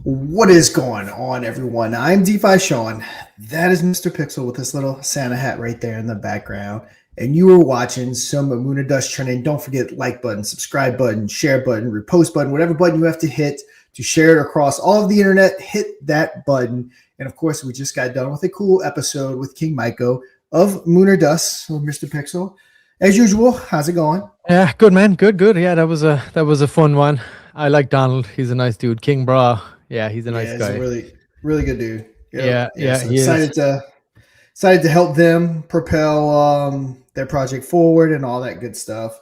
What is going on, everyone? I'm DeFi Sean. That is Mr. Pixel with this little Santa hat right there in the background. And you are watching some Moon and Dust trending. Don't forget like button, subscribe button, share button, repost button, whatever button you have to hit to share it across all of the internet. Hit that button. And of course, we just got done with a cool episode with King Maiko of Moon or Dust, so Mr. Pixel. As usual, how's it going? Yeah, good man, good. Yeah, that was a fun one. I like Donald. He's a nice dude. King Bra. Yeah, he's a nice guy. He's a really good dude. Yeah. So excited to help them propel their project forward and all that good stuff.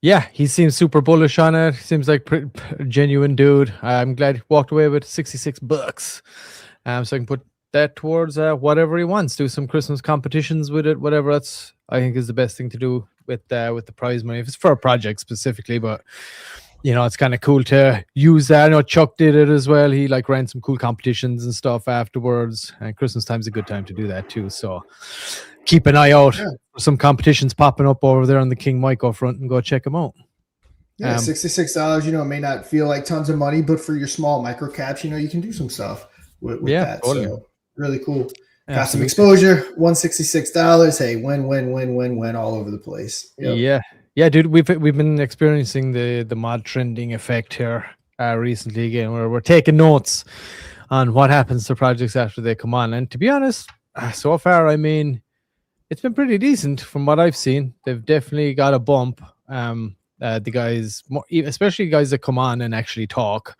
Yeah, he seems super bullish on it. Seems like a genuine dude. I'm glad he walked away with $66. So I can put that towards whatever he wants. Do some Christmas competitions with it. Whatever I think is the best thing to do with the prize money. If it's for a project specifically, but it's kind of cool to use that. I know Chuck did it as well. He ran some cool competitions and stuff afterwards. And Christmas time's a good time to do that too. So keep an eye out for some competitions popping up over there on the King Maiko front and go check them out. Yeah, $66, it may not feel like tons of money, but for your small micro caps, you can do some stuff with that. Totally. So really cool. Got some exposure, $166. Hey, win all over the place. Yep. Yeah, dude, we've been experiencing the mod trending effect here recently again, where we're taking notes on what happens to projects after they come on. And to be honest, so far, it's been pretty decent from what I've seen. They've definitely got a bump. The guys, especially guys that come on and actually talk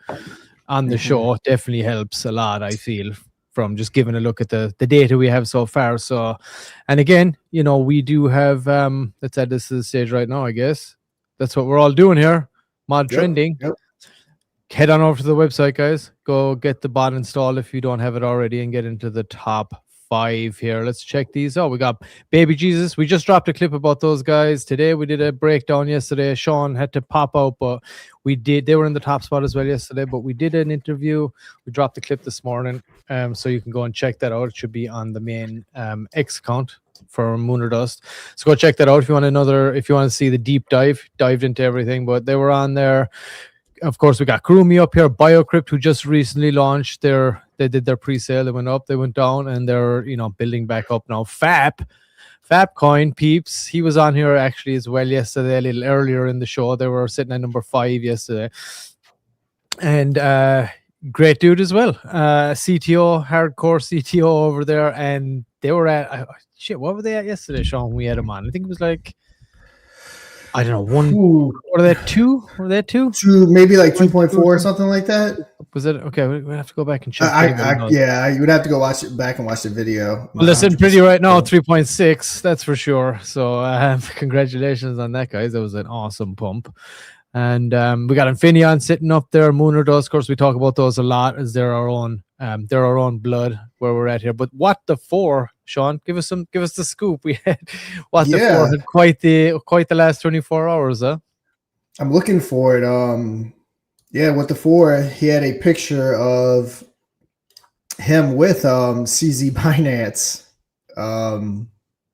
on the show, definitely helps a lot, I feel, from just giving a look at the data we have so far. So, and again, we do have, let's add this to the stage right now, I guess. That's what we're all doing here. Mod trending. Yep. Head on over to the website, guys. Go get the bot installed if you don't have it already and get into the top 5 here. Let's check these out. We got Baby Jesus. We just dropped a clip about those guys today. We did a breakdown yesterday. Sean had to pop out, but they were in the top spot as well yesterday, but we did an interview. We dropped the clip this morning, so you can go and check that out. It should be on the main X account for Moon or Dust. So go check that out if you want to see the deep dived into everything. But they were on there. Of course, we got Kurumi up here, BioCrypt, who just recently launched they did their pre-sale. They went up, they went down, and they're building back up now. Fapcoin peeps, he was on here actually as well yesterday, a little earlier in the show. They were sitting at number 5 yesterday, and great dude as well. CTO, hardcore CTO over there, and they were at what were they at yesterday, Sean? We had him on. I think it was I don't know, one. Or they two? Were they two? Maybe 2.4 or something like that. Was it okay? We have to go back and check. You would have to go back and watch the video. Well, listen, pretty right now, 3.6. That's for sure. So, congratulations on that, guys. That was an awesome pump. And we got Infineon sitting up there. Moon or Dust, of course, we talk about those a lot as they're our own blood where we're at here. But what the 4, Sean? Give us the scoop. We had the 4 had quite the last 24 hours, huh? I'm looking for it. What the 4, he had a picture of him with CZ Binance.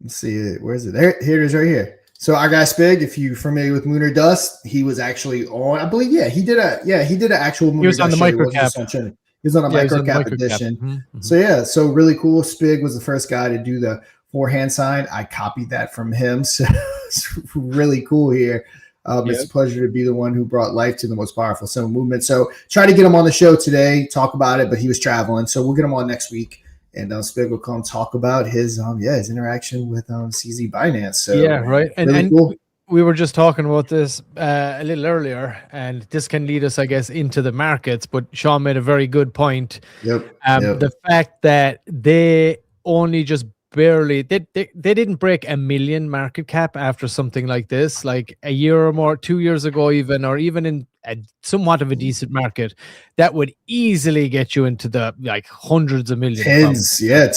Let's see, where is it? Here it is right here. So our guy Spig, if you're familiar with Moon or Dust, he was actually on, I believe, he did an actual Moon or Dust. He was on the microcap. He was on a microcap edition. Mm-hmm. So really cool. Spig was the first guy to do the 4-hand sign. I copied that from him. So it's really cool here. It's a pleasure to be the one who brought life to the most powerful symbol movement. So try to get him on the show today, talk about it, but he was traveling. So we'll get him on next week. And Spig will come talk about his interaction with CZ Binance. So right. And cool. We were just talking about this a little earlier, and this can lead us, I guess, into the markets. But Sean made a very good point. The fact that they only just barely they didn't break 1 million market cap after something like this, like a year or more, 2 years ago, even in a somewhat of a decent market, that would easily get you into the hundreds of millions.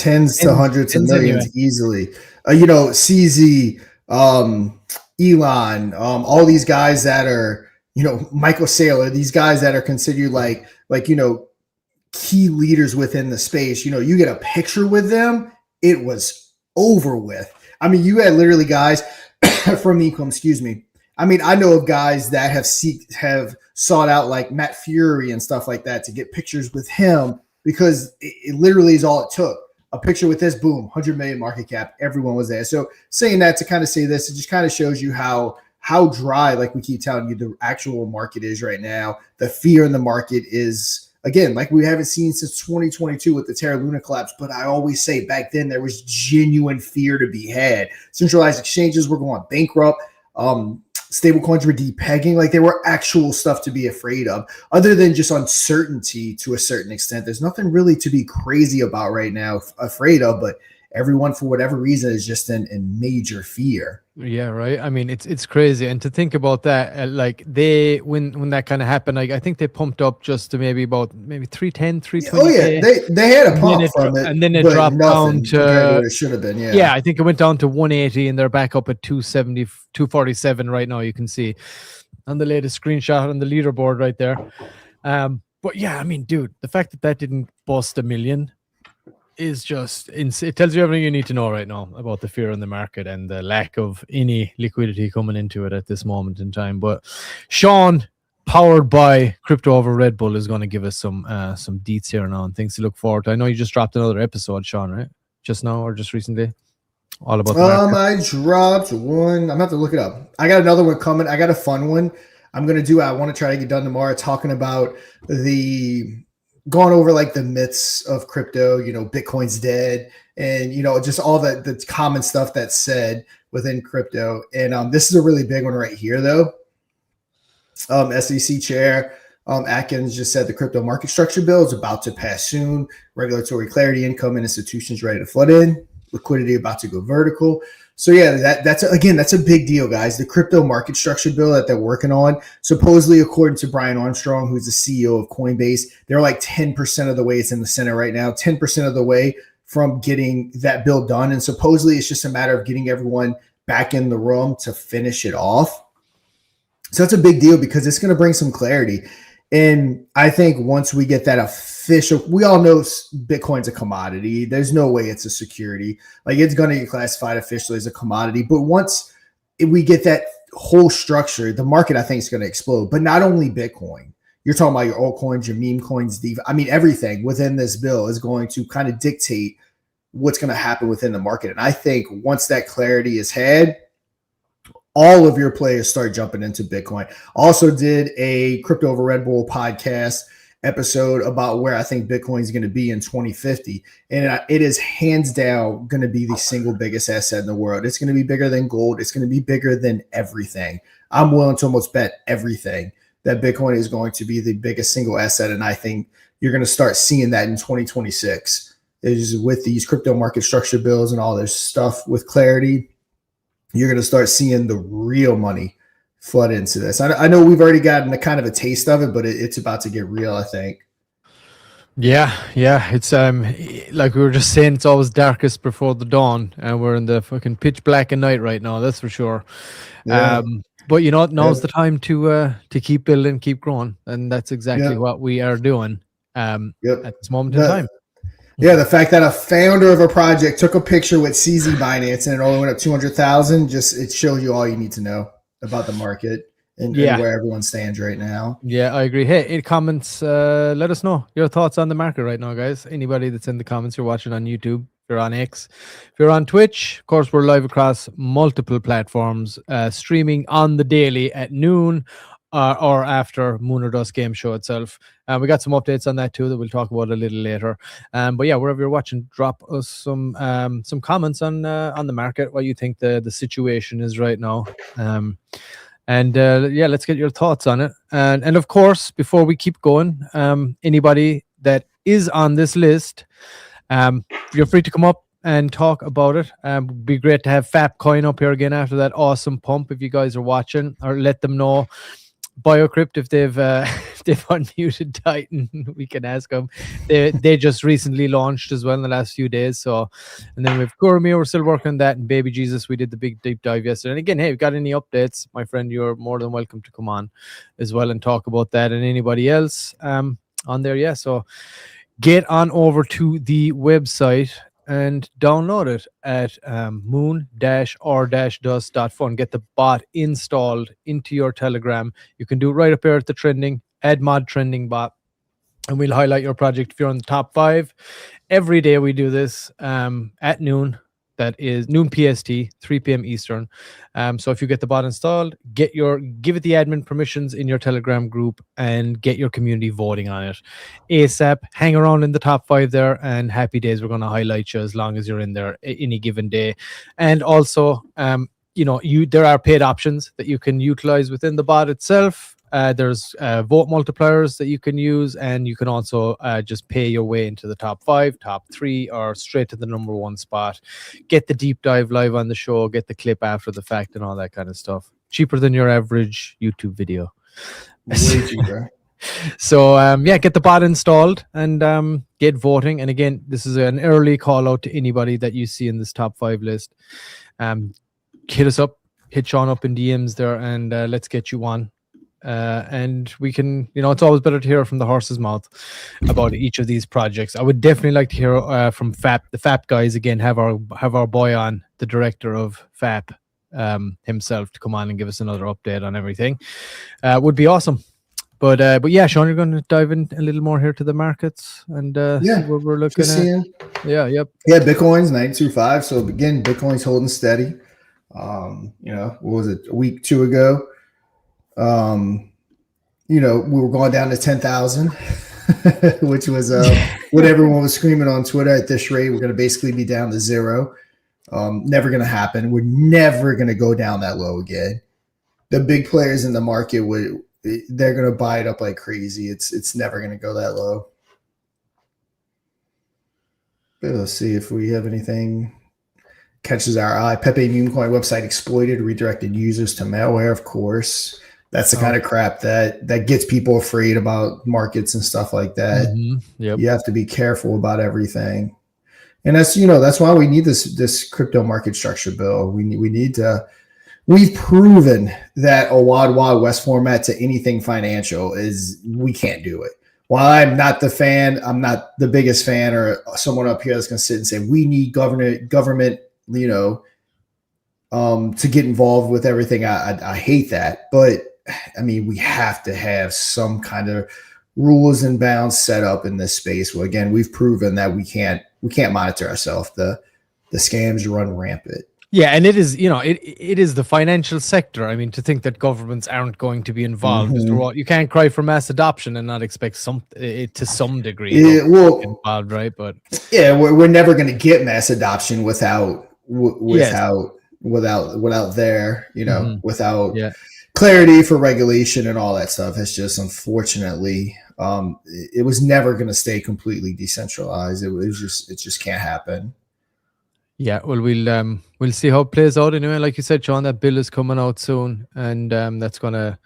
Tens to hundreds of millions easily. CZ, Elon, all these guys that are, Michael Saylor, these guys that are considered key leaders within the space. You get a picture with them, it was over with. I mean, you had literally guys from Ecom, I mean, I know of guys that have sought out like Matt Fury and stuff like that to get pictures with him because it literally is all it took. A picture with this, boom, 100 million market cap. Everyone was there. So saying that to kind of say this, it just kind of shows you how dry, like we keep telling you, the actual market is right now. The fear in the market is, again, like we haven't seen since 2022 with the Terra Luna collapse. But I always say back then there was genuine fear to be had. Centralized exchanges were going bankrupt. Stable coins were depegging. Like there were actual stuff to be afraid of, other than just uncertainty to a certain extent. There's nothing really to be crazy about right now, afraid of, but everyone for whatever reason is just in major fear. Yeah, right. I mean, it's crazy, and to think about that, like they when that kind of happened, like I think they pumped up just to maybe 310, 320. Oh yeah, they had a pump from it, and then it dropped down to what it should have been. Yeah, I think it went down to 180, and they're back up at 270, 247 right now. You can see on the latest screenshot on the leaderboard right there. But yeah, I mean, dude, the fact that didn't bust 1 million is just it tells you everything you need to know right now about the fear in the market and the lack of any liquidity coming into it at this moment in time. But Sean, powered by Crypto Over Red Bull, is going to give us some deets here now and things to look forward to. I know you just dropped another episode, Sean, right? Just now or just recently? All about the market. I dropped one. I'm gonna have to look it up. I got another one coming. I got a fun one I'm gonna do. I want to try to get done tomorrow, talking about going over like the myths of crypto, Bitcoin's dead, and just all the common stuff that's said within crypto. And this is a really big one right here, though. SEC chair Atkins just said the crypto market structure bill is about to pass soon. Regulatory clarity, income, and institutions ready to flood in. Liquidity about to go vertical. So yeah, that's a big deal, guys. The crypto market structure bill that they're working on, supposedly, according to Brian Armstrong, who's the CEO of Coinbase, they're like 10% of the way. It's in the Senate right now, 10% of the way from getting that bill done. And supposedly it's just a matter of getting everyone back in the room to finish it off. So that's a big deal because it's going to bring some clarity. And I think once we get that official, we all know Bitcoin's a commodity. There's no way it's a security. Like it's going to get classified officially as a commodity. But once we get that whole structure, the market, I think, is going to explode. But not only Bitcoin. You're talking about your altcoins, your meme coins, everything within this bill is going to kind of dictate what's going to happen within the market. And I think once that clarity is had, all of your players start jumping into Bitcoin. Also did a Crypto Over Red Bull podcast episode about where I think Bitcoin is going to be in 2050. And it is hands down going to be the single biggest asset in the world. It's going to be bigger than gold. It's going to be bigger than everything. I'm willing to almost bet everything that Bitcoin is going to be the biggest single asset. And I think you're going to start seeing that in 2026 is with these crypto market structure bills and all this stuff with clarity. You're going to start seeing the real money flood into this. I know we've already gotten a kind of a taste of it, but it's about to get real, I think. Yeah. It's like we were just saying, it's always darkest before the dawn, and we're in the fucking pitch black of night right now. That's for sure. Yeah. But now's the time to keep building, keep growing, and that's exactly what we are doing at this moment in time. Yeah, the fact that a founder of a project took a picture with CZ Binance and it only went up 200,000, it shows you all you need to know about the market and where everyone stands right now. Yeah, I agree. Hey, in comments, let us know your thoughts on the market right now, guys. Anybody that's in the comments, you're watching on YouTube, if you're on X, if you're on Twitch, of course, we're live across multiple platforms, streaming on the daily at noon. Or after Moon or Dust game show itself. We got some updates on that too that we'll talk about a little later. But yeah, wherever you're watching, drop us some comments on the market, what you think the situation is right now. Let's get your thoughts on it. And of course, before we keep going, anybody that is on this list, you're free to come up and talk about it. It'd be great to have Fapcoin up here again after that awesome pump. If you guys are watching, or let them know. BioCrypt, if they've unmuted Titan, we can ask them. They just recently launched as well in the last few days. So, and then with Gurumi, we're still working on that, and Baby Jesus, we did the big deep dive yesterday. And again, hey, if you've got any updates, my friend, you're more than welcome to come on as well and talk about that, and anybody else on there. Yeah, so get on over to the website and download it at moon-or-dust.fun. Get the bot installed into your Telegram. You can do it right up here at the trending, add mod trending bot, and we'll highlight your project if you're on the top 5. Every day we do this at noon. That is noon PST, 3 p.m. Eastern. So if you get the bot installed, give it the admin permissions in your Telegram group and get your community voting on it ASAP. Hang around in the top 5 there, and happy days. We're going to highlight you as long as you're in there any given day. And also, there are paid options that you can utilize within the bot itself. There's vote multipliers that you can use, and you can also just pay your way into the top 5, top 3, or straight to the number 1 spot. Get the deep dive live on the show, get the clip after the fact, and all that kind of stuff. Cheaper than your average YouTube video. Way cheaper. So get the bot installed and get voting. And again, this is an early call out to anybody that you see in this top 5 list. Hit us up, hit Sean up in DMs there, and let's get you on. And we can, it's always better to hear from the horse's mouth about each of these projects. I would definitely like to hear from FAP. The FAP guys again have our boy on, the director of FAP himself, to come on and give us another update on everything. Would be awesome. But yeah, Sean, you're going to dive in a little more here to the markets and see what we're looking at. Yeah, yep. Yeah, Bitcoin's 925. So again, Bitcoin's holding steady. What was it, a week, 2 ago? We were going down to 10,000, which was what everyone was screaming on Twitter. At this rate, we're going to basically be down to 0. Never going to happen. We're never going to go down that low again. The big players in the market they're going to buy it up like crazy. It's never going to go that low. But let's see if we have anything catches our eye. Pepe Memecoin website exploited, redirected users to malware, of course. That's the kind of crap that gets people afraid about markets and stuff like that. Mm-hmm. Yep. You have to be careful about everything. And that's why we need this crypto market structure bill. We've proven that a Wild Wild West format to anything financial we can't do it. While I'm not the biggest fan, or someone up here that's going to sit and say we need government, to get involved with everything. I hate that, but I mean, we have to have some kind of rules and bounds set up in this space. Well, again, we've proven that we can't monitor ourselves. The scams run rampant. Yeah, and it is, it is the financial sector. I mean, to think that governments aren't going to be involved, you can't cry for mass adoption and not expect to some degree involved, right? But yeah, we're never going to get mass adoption without their, without clarity for regulation and all that stuff. It's just, unfortunately, it was never going to stay completely decentralized. It just can't happen. Yeah, well, we'll see how it plays out anyway. Like you said, Sean, that bill is coming out soon, and that's gonna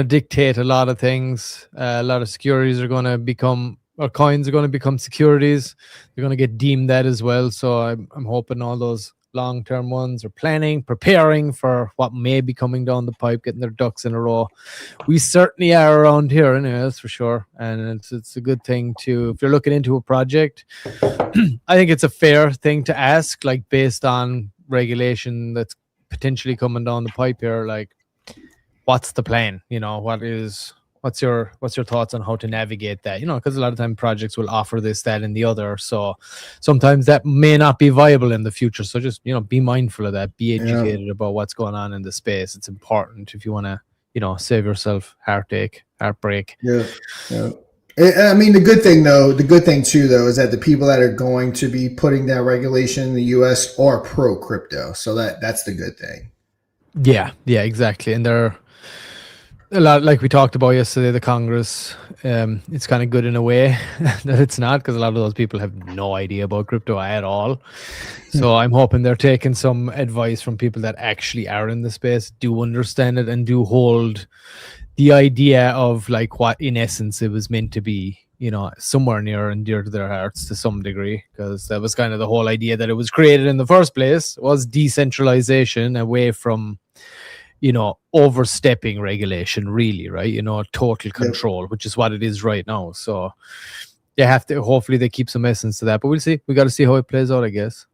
dictate a lot of things. A lot of securities are gonna become, or coins are gonna become securities. They're gonna get deemed that as well. So I'm hoping all those long-term ones are preparing for what may be coming down the pipe, getting their ducks in a row. We certainly are around here anyway, that's for sure. And it's a good thing if you're looking into a project, I think it's a fair thing to ask, like based on regulation that's potentially coming down the pipe here, like what's the plan? What's your thoughts on how to navigate that? Because a lot of time projects will offer this, that, and the other. So sometimes that may not be viable in the future. So just, be mindful of that. Be educated about what's going on in the space. It's important if you want to, save yourself heartbreak. Yeah. I mean, the good thing too, is that the people that are going to be putting that regulation in the US are pro crypto. So that's the good thing. Yeah, exactly. And they're a lot, like we talked about yesterday, the Congress, it's kind of good in a way that it's not, because a lot of those people have no idea about crypto at all. So I'm hoping they're taking some advice from people that actually are in the space, do understand it, and do hold the idea of like what in essence it was meant to be, somewhere near and dear to their hearts to some degree, because that was kind of the whole idea that it was created in the first place, was decentralization away from overstepping regulation, really, right? Total control, which is what it is right now. So you have to, hopefully they keep some essence to that, but we'll see. We got to see how it plays out, I guess.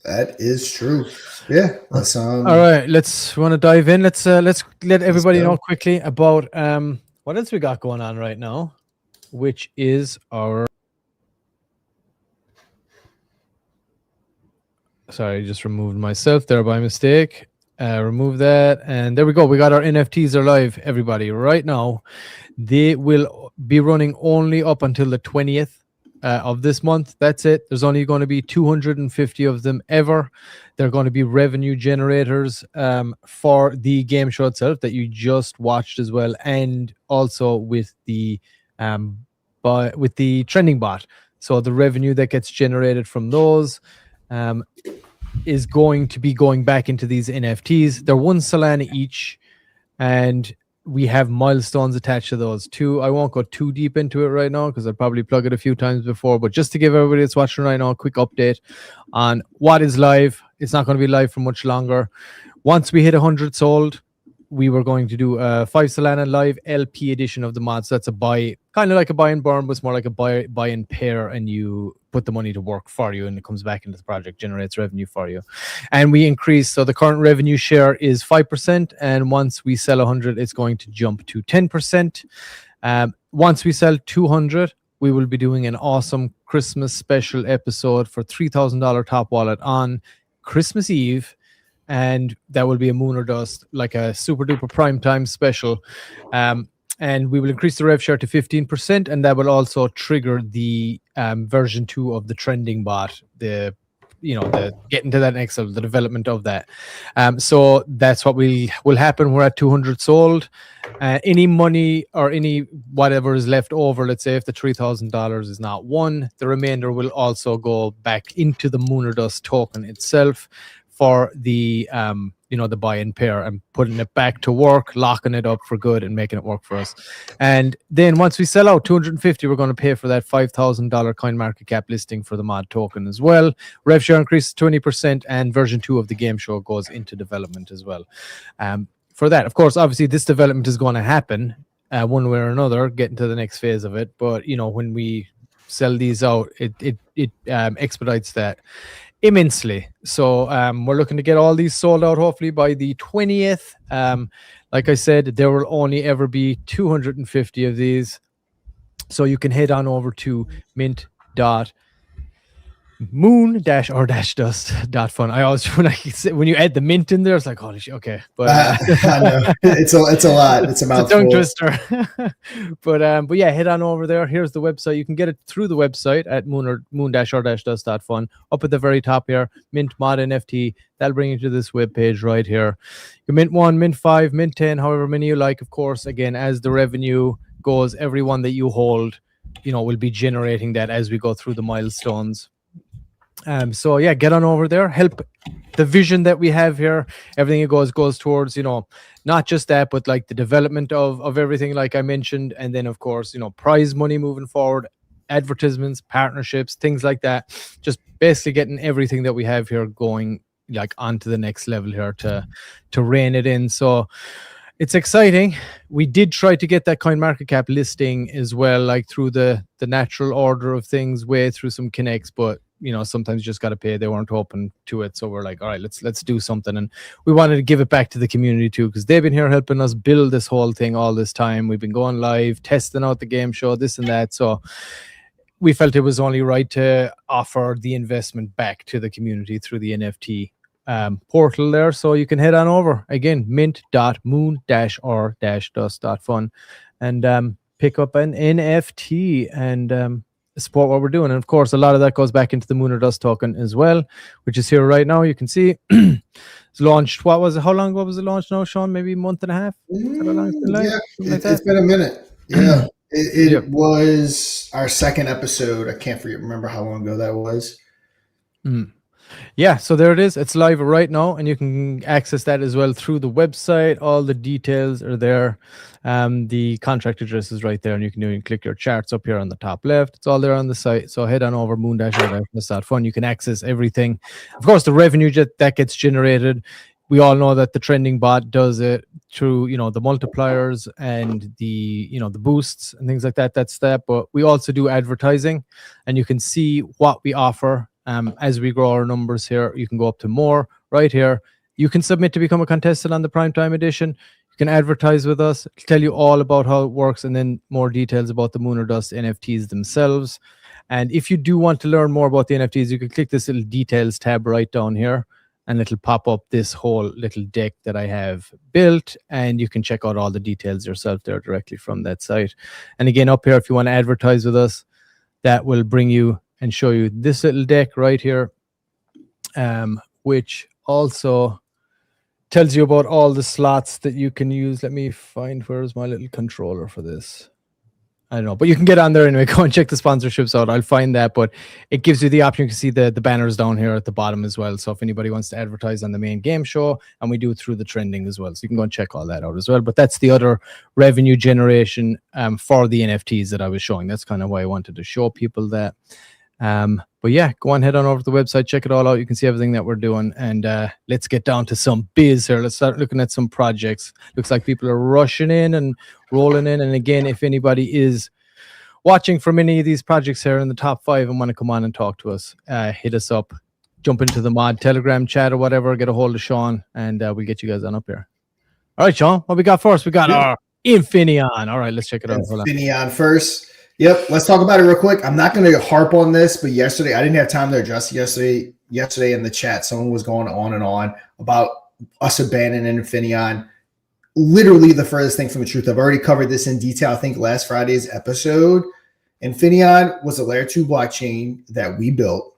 That is true. Yeah. Let's All right, want to dive in. Let's let everybody know quickly about what else we got going on right now, which is our, sorry, I just removed myself there by mistake. Remove that, and there we go. We got our NFTs are live, everybody, right now. They will be running only up until the 20th of this month. That's it. There's only going to be 250 of them ever. They're going to be revenue generators for the game show itself that you just watched as well, and also with the trending bot. So the revenue that gets generated from those is going to be going back into these NFTs. They're 1 Solana each, and we have milestones attached to those too. I won't go too deep into it right now because I'll probably plug it a few times before, but just to give everybody that's watching right now a quick update on what is live. It's not going to be live for much longer. Once we hit 100 sold, we were going to do a 5 Solana live LP edition of the mod. So that's a buy, kind of like a buy and burn, but it's more like a buy and pair, and you put the money to work for you and it comes back into the project, generates revenue for you. And we increase, so the current revenue share is 5%, and once we sell 100, it's going to jump to 10%. Once we sell 200, we will be doing an awesome Christmas special episode for $3,000 top wallet on Christmas Eve. And that will be a Moon or Dust, like a super duper prime time special. And we will increase the rev share to 15%, and that will also trigger the version 2 of the trending bot, the getting to that next level, the development of that. So that's what will happen. We're at 200 sold. Any money or any whatever is left over, let's say if the $3,000 is not won, the remainder will also go back into the Moon or Dust token itself for the the buy and pair, and putting it back to work, locking it up for good and making it work for us. And then once we sell out 250, we're going to pay for that $5,000 coin market cap listing for the mod token as well. Rev share increases 20%, and version 2 of the game show goes into development as well. For that, of course, obviously this development is going to happen one way or another, getting to the next phase of it. But when we sell these out, it expedites that immensely. So we're looking to get all these sold out hopefully by the 20th. Like I said, there will only ever be 250 of these, so you can head on over to mint.moon-or-dust.fun. I always, when you add the mint in there, it's like, holy shit, okay. But I know it's a lot. It's a mouthful. It's a tongue twister. but yeah, head on over there. Here's the website. You can get it through the website at moon-or-dust.fun. Up at the very top here, mint mod NFT. That'll bring you to this web page right here. You mint 1, mint 5, mint 10, however many you like. Of course, again, as the revenue goes, every one that you hold, will be generating that as we go through the milestones. So yeah, get on over there, help the vision that we have here. Everything it goes towards, not just that, but like the development of everything, like I mentioned. And then of course, prize money moving forward, advertisements, partnerships, things like that. Just basically getting everything that we have here going like onto the next level here to rein it in. So it's exciting. We did try to get that coin market cap listing as well, like through the natural order of things, way through some connects, but sometimes you just got to pay. They weren't open to it, so we're like, all right, let's do something. And we wanted to give it back to the community too, because they've been here helping us build this whole thing all this time. We've been going live, testing out the game show, this and that. So we felt it was only right to offer the investment back to the community through the NFT portal there. So you can head on over again, mint.moon-or-dust.fun, and pick up an NFT and support what we're doing. And of course, a lot of that goes back into the Moon or Dust token as well, which is here right now. You can see it's launched. How long ago was it launched now, Sean? Maybe a month and a half? Yeah, it's been a minute. Yeah. It was our second episode. I can't remember how long ago that was. Yeah, so there it is. It's live right now, and you can access that as well through the website. All the details are there. The contract address is right there, and you can click your charts up here on the top left. It's all there on the site. So head on over moon-or-dust.fun. You can access everything. Of course, the revenue that gets generated we all know that the trending bot does it through, the multipliers and the, the boosts and things like that. That's that. But we also do advertising, and you can see what we offer. As we grow our numbers here, you can go up to more right here. You can submit to become a contestant on the Primetime Edition. You can advertise with us, tell you all about how it works, and then more details about the Moon or Dust NFTs themselves. And if you do want to learn more about the NFTs, you can click this little details tab right down here, and it'll pop up this whole little deck that I have built, and you can check out all the details yourself there directly from that site. And again, up here, if you want to advertise with us, that will bring you and show you this little deck right here, which also tells you about all the slots that you can use. Let me find, where's my little controller for this? I don't know, but you can get on there anyway. Go and check the sponsorships out. I'll find that, but it gives you the option. You can see the banners down here at the bottom as well. So if anybody wants to advertise on the main game show, and we do it through the trending as well. So you can go and check all that out as well. But that's the other revenue generation for the NFTs that I was showing. That's kind of why I wanted to show people that. But yeah, go on, head on over to the website, check it all out. You can see everything that we're doing, and let's get down to some biz here. Let's start looking at some projects. Looks like people are rushing in and rolling in. And again, if anybody is watching from any of these projects here in the top 5 and want to come on and talk to us, hit us up, jump into the mod Telegram chat or whatever, get a hold of Sean, and we'll get you guys on up here. All right, Sean, what we got first? We got our Infineon. All right, let's check it out. Infineon first. Yep, let's talk about it real quick. I'm not going to harp on this, but yesterday, I didn't have time to address yesterday in the chat. Someone was going on and on about us abandoning Infineon. Literally the furthest thing from the truth. I've already covered this in detail, I think, last Friday's episode. Infineon was a layer 2 blockchain that we built.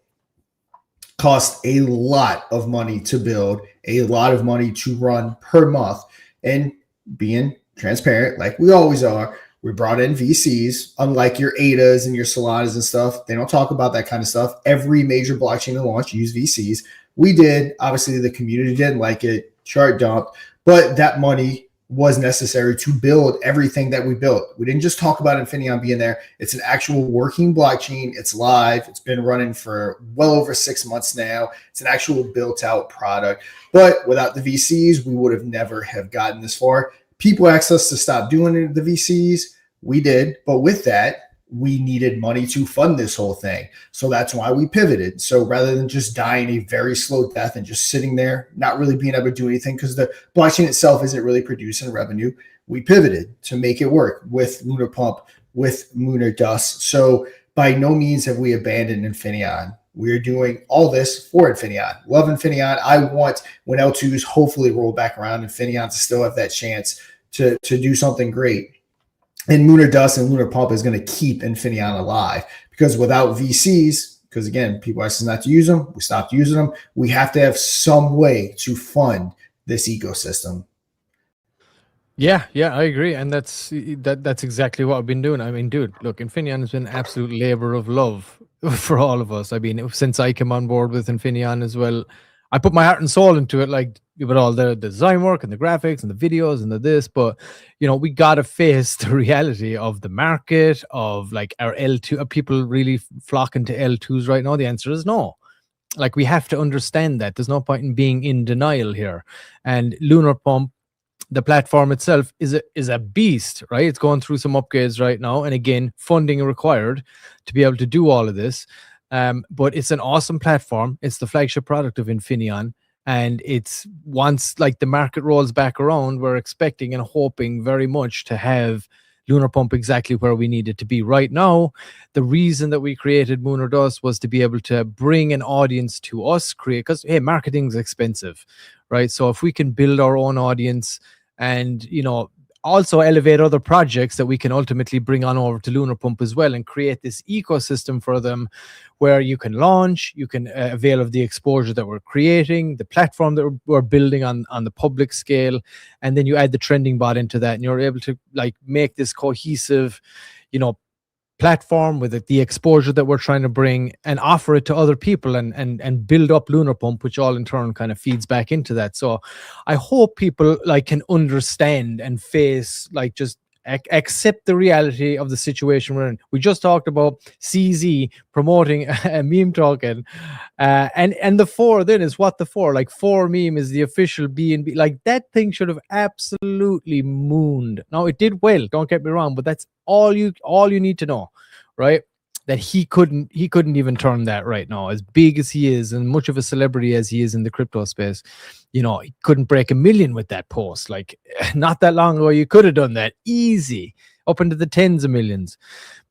Cost a lot of money to build, a lot of money to run per month. And being transparent, like we always are, we brought in VCs, unlike your ADAs and your Solanas and stuff. They don't talk about that kind of stuff. Every major blockchain to launch use VCs. We did. Obviously, the community didn't like it. Chart dumped. But that money was necessary to build everything that we built. We didn't just talk about Infineon being there. It's an actual working blockchain. It's live. It's been running for well over 6 months now. It's an actual built-out product. But without the VCs, we would have never have gotten this far. People asked us to stop doing the VCs. We did. But with that, we needed money to fund this whole thing. So that's why we pivoted. So rather than just dying a very slow death and just sitting there, not really being able to do anything because the blockchain itself isn't really producing revenue, we pivoted to make it work with Lunar Pump, with Moon or Dust. So by no means have we abandoned Infineon. We're doing all this for Infineon. Love Infineon. I want, when L2s hopefully roll back around, Infineon to still have that chance to do something great. And Moon or Dust and Lunar Pump is going to keep Infineon alive, because without VCs, because again, people asked us not to use them, we stopped using them. We have to have some way to fund this ecosystem. Yeah, I agree, and that's exactly what I've been doing. I mean, dude, look, Infineon has been an absolute labor of love for all of us. I mean, since I came on board with Infineon as well, I put my heart and soul into it, like with all the design work and the graphics and the videos and the this. But we gotta face the reality of the market, of like our L2. Are people really flocking to L2s right now? The answer is no. Like, we have to understand that. There's no point in being in denial here. And Lunar Pump, the platform itself, is a beast, right? It's going through some upgrades right now, and again, funding required to be able to do all of this. But it's an awesome platform. It's the flagship product of Infineon, and it's, once like the market rolls back around, we're expecting and hoping very much to have Lunar Pump exactly where we need it to be. Right now, the reason that we created Moon or Dust was to be able to bring an audience to us, because hey, marketing is expensive, right? So if we can build our own audience and also elevate other projects that we can ultimately bring on over to Lunar Pump as well, and create this ecosystem for them where you can launch, you can avail of the exposure that we're creating, the platform that we're building on the public scale, and then you add the trending bot into that, and you're able to like make this cohesive, platform with the exposure that we're trying to bring, and offer it to other people, and build up Lunar Pump, which all in turn kind of feeds back into that. So I hope people like can understand and face like just Accept the reality of the situation we're in. We just talked about CZ promoting a meme token, and the 4 then is what the 4, like 4 meme is the official BNB. Like that thing should have absolutely mooned. Now it did well, don't get me wrong, but that's all you need to know, right? That he couldn't even turn that right now, as big as he is and much of a celebrity as he is in the crypto space. You know, he couldn't break 1 million with that post. Like not that long ago, you could have done that easy, up into the tens of millions.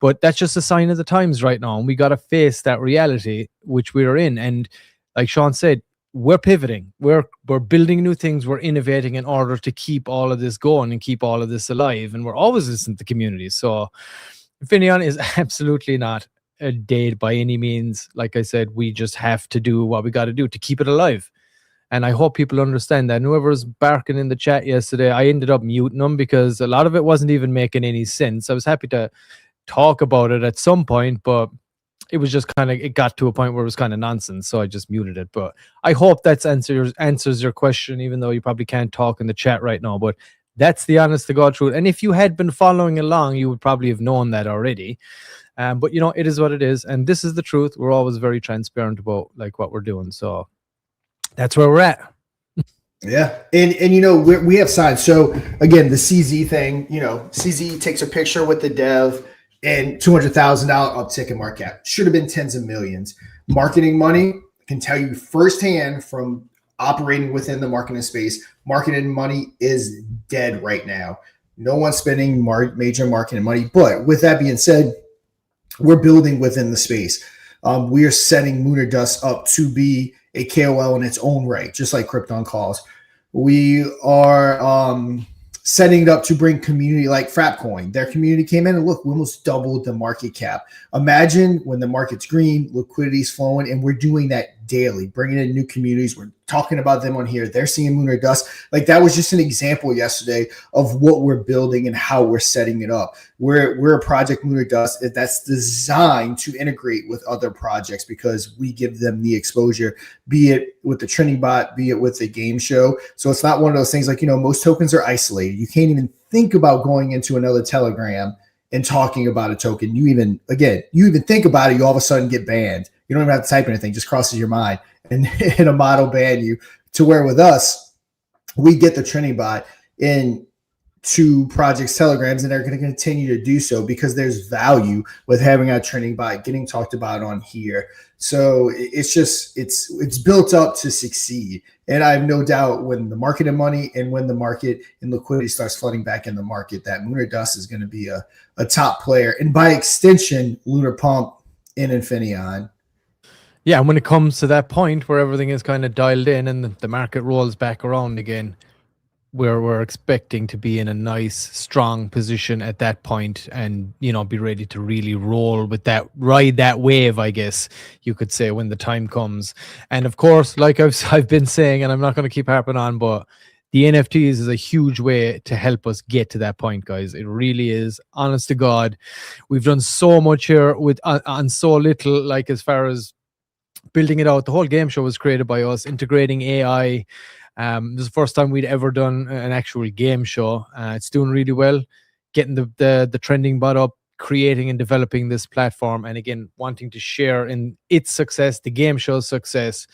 But that's just a sign of the times right now, and we got to face that reality which we're in. And like Sean said, we're pivoting, we're building new things, we're innovating in order to keep all of this going and keep all of this alive. And we're always listening to the community. So Infineon is absolutely not a dead by any means. Like I said, we just have to do what we got to do to keep it alive. And I hope people understand that. And whoever was barking in the chat yesterday, I ended up muting them because a lot of it wasn't even making any sense. I was happy to talk about it at some point, but it was just kind of, it got to a point where it was kind of nonsense. So I just muted it. But I hope that answers your question, even though you probably can't talk in the chat right now. But that's the honest to God truth. And if you had been following along, you would probably have known that already. But you know, it is what it is. And this is the truth. We're always very transparent about like what we're doing. So that's where we're at. Yeah. And you know, we have signed. So again, the CZ thing, you know, CZ takes a picture with the dev and $200,000 uptick in market cap. Should have been tens of millions. Marketing money, I can tell you firsthand from operating within the marketing space, marketing money is dead right now. No one's spending major marketing money. But with that being said, we're building within the space. We are setting Moon or Dust up to be a KOL in its own right, just like Krypton calls. We are setting it up to bring community like Frapcoin. Their community came in and look, we almost doubled the market cap. Imagine when the market's green, liquidity's flowing, and we're doing that daily, bringing in new communities. We're talking about them on here. They're seeing Moon or Dust. Like that was just an example yesterday of what we're building and how we're setting it up. We're a project Moon or Dust that's designed to integrate with other projects because we give them the exposure, be it with the trending bot, be it with the game show. So it's not one of those things like, you know, most tokens are isolated. You can't even think about going into another Telegram and talking about a token. You even think about it, you all of a sudden get banned. You don't even have to type anything, just crosses your mind. And a model ban you, to where with us, we get the trending bot into projects telegrams, and they're going to continue to do so because there's value with having our trending bot getting talked about on here. So it's just it's built up to succeed. And I have no doubt when the market and money and when the market and liquidity starts flooding back in the market, that Moon or Dust is going to be a top player, and by extension, Lunar Pump and Infineon. Yeah, and when it comes to that point where everything is kind of dialed in and the market rolls back around again, where we're expecting to be in a nice, strong position at that point and, you know, be ready to really roll with that, ride that wave, I guess you could say, when the time comes. And of course, like I've been saying, and I'm not going to keep harping on, but the NFTs is a huge way to help us get to that point, guys. It really is. Honest to God, we've done so much here with on so little, like as far as building it out. The whole game show was created by us, integrating AI. This is the first time we'd ever done an actual game show. It's doing really well, getting the trending bot up, creating and developing this platform, and again, wanting to share in its success, the game show's success,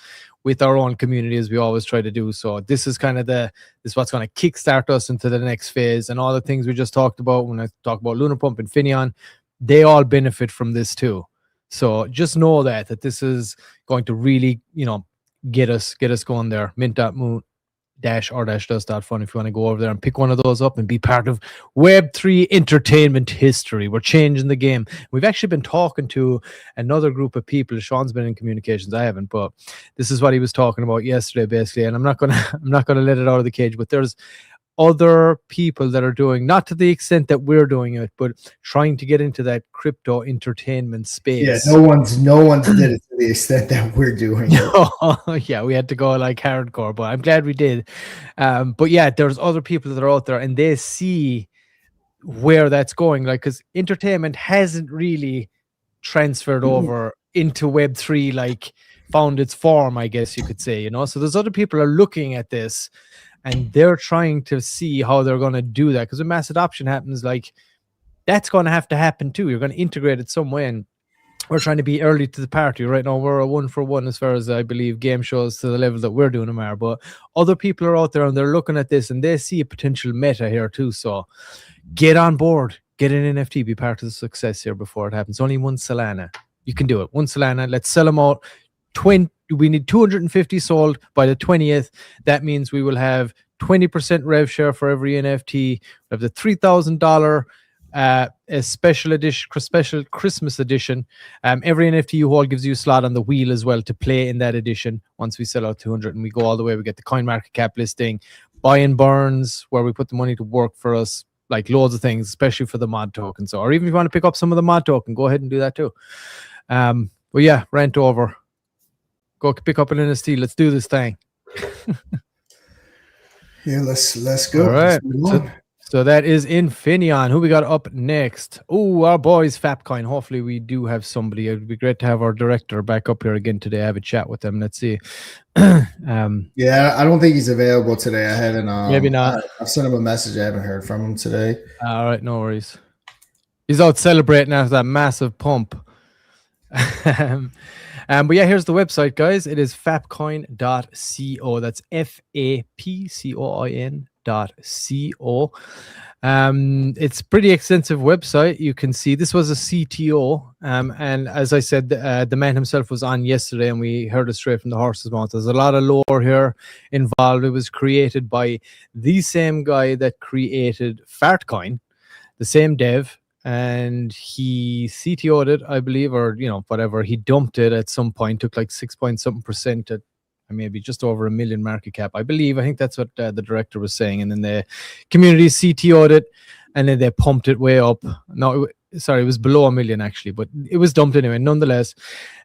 with our own community, as we always try to do. So this is kind of this is what's going to kickstart us into the next phase. And all the things we just talked about, when I talk about Lunar Pump and Infineon, they all benefit from this too. So just know that this is going to really, you know, get us going there. mint.moon-or-dust.fun if you want to go over there and pick one of those up and be part of Web3 entertainment history. We're changing the game. We've actually been talking to another group of people. Sean's been in communications, I haven't, but this is what he was talking about yesterday, basically. And I'm not gonna let it out of the cage, but there's other people that are doing, not to the extent that we're doing it, but trying to get into that crypto entertainment space. Yeah, no one's did it to the extent that we're doing it. Yeah, we had to go like hardcore, but I'm glad we did. But yeah, there's other people that are out there and they see where that's going, like, because entertainment hasn't really transferred over into Web3, like found its form, I guess you could say, you know. So there's other people are looking at this and they're trying to see how they're going to do that, because when mass adoption happens, like, that's going to have to happen too. You're going to integrate it some way, and we're trying to be early to the party right now. We're a 1-for-1 as far as I believe game shows to the level that we're doing them are, but other people are out there and they're looking at this and they see a potential meta here too. So get on board, get an NFT, be part of the success here before it happens. Only one Solana. You can do it. One Solana. Let's sell them out. We need 250 sold by the 20th. That means we will have 20% rev share for every NFT. We have the $3,000 a special Christmas edition. Every NFT you hold gives you a slot on the wheel as well to play in that edition. Once we sell out 200 and we go all the way, we get the coin market cap listing, buy and burns, where we put the money to work for us, like loads of things, especially for the mod token. So, or even if you want to pick up some of the mod token, go ahead and do that too. But yeah, rant over. Go pick up an NFT. Let's do this thing. Yeah, let's go. All right. So that is Infineon. Who we got up next? Oh, our boys Fapcoin. Hopefully we do have somebody. It would be great to have our director back up here again today. Have a chat with them. Let's see. Yeah, I don't think he's available today. I haven't. Maybe not. I've sent him a message. I haven't heard from him today. All right, no worries. He's out celebrating after that massive pump. But yeah, here's the website, guys. It is fapcoin.co. That's FAPCOIN.co. It's pretty extensive website. You can see this was a CTO, and as I said, the man himself was on yesterday, and we heard it straight from the horse's mouth. There's a lot of lore here involved. It was created by the same guy that created Fartcoin, the same dev. And he CTO'd it, I believe, or whatever. He dumped it at some point, took like 6.something% at maybe just over $1 million market cap, I believe. I think that's what the director was saying. And then the community CTO'd it, and then they pumped it way up. No, sorry, it was below $1 million actually, but it was dumped anyway, nonetheless.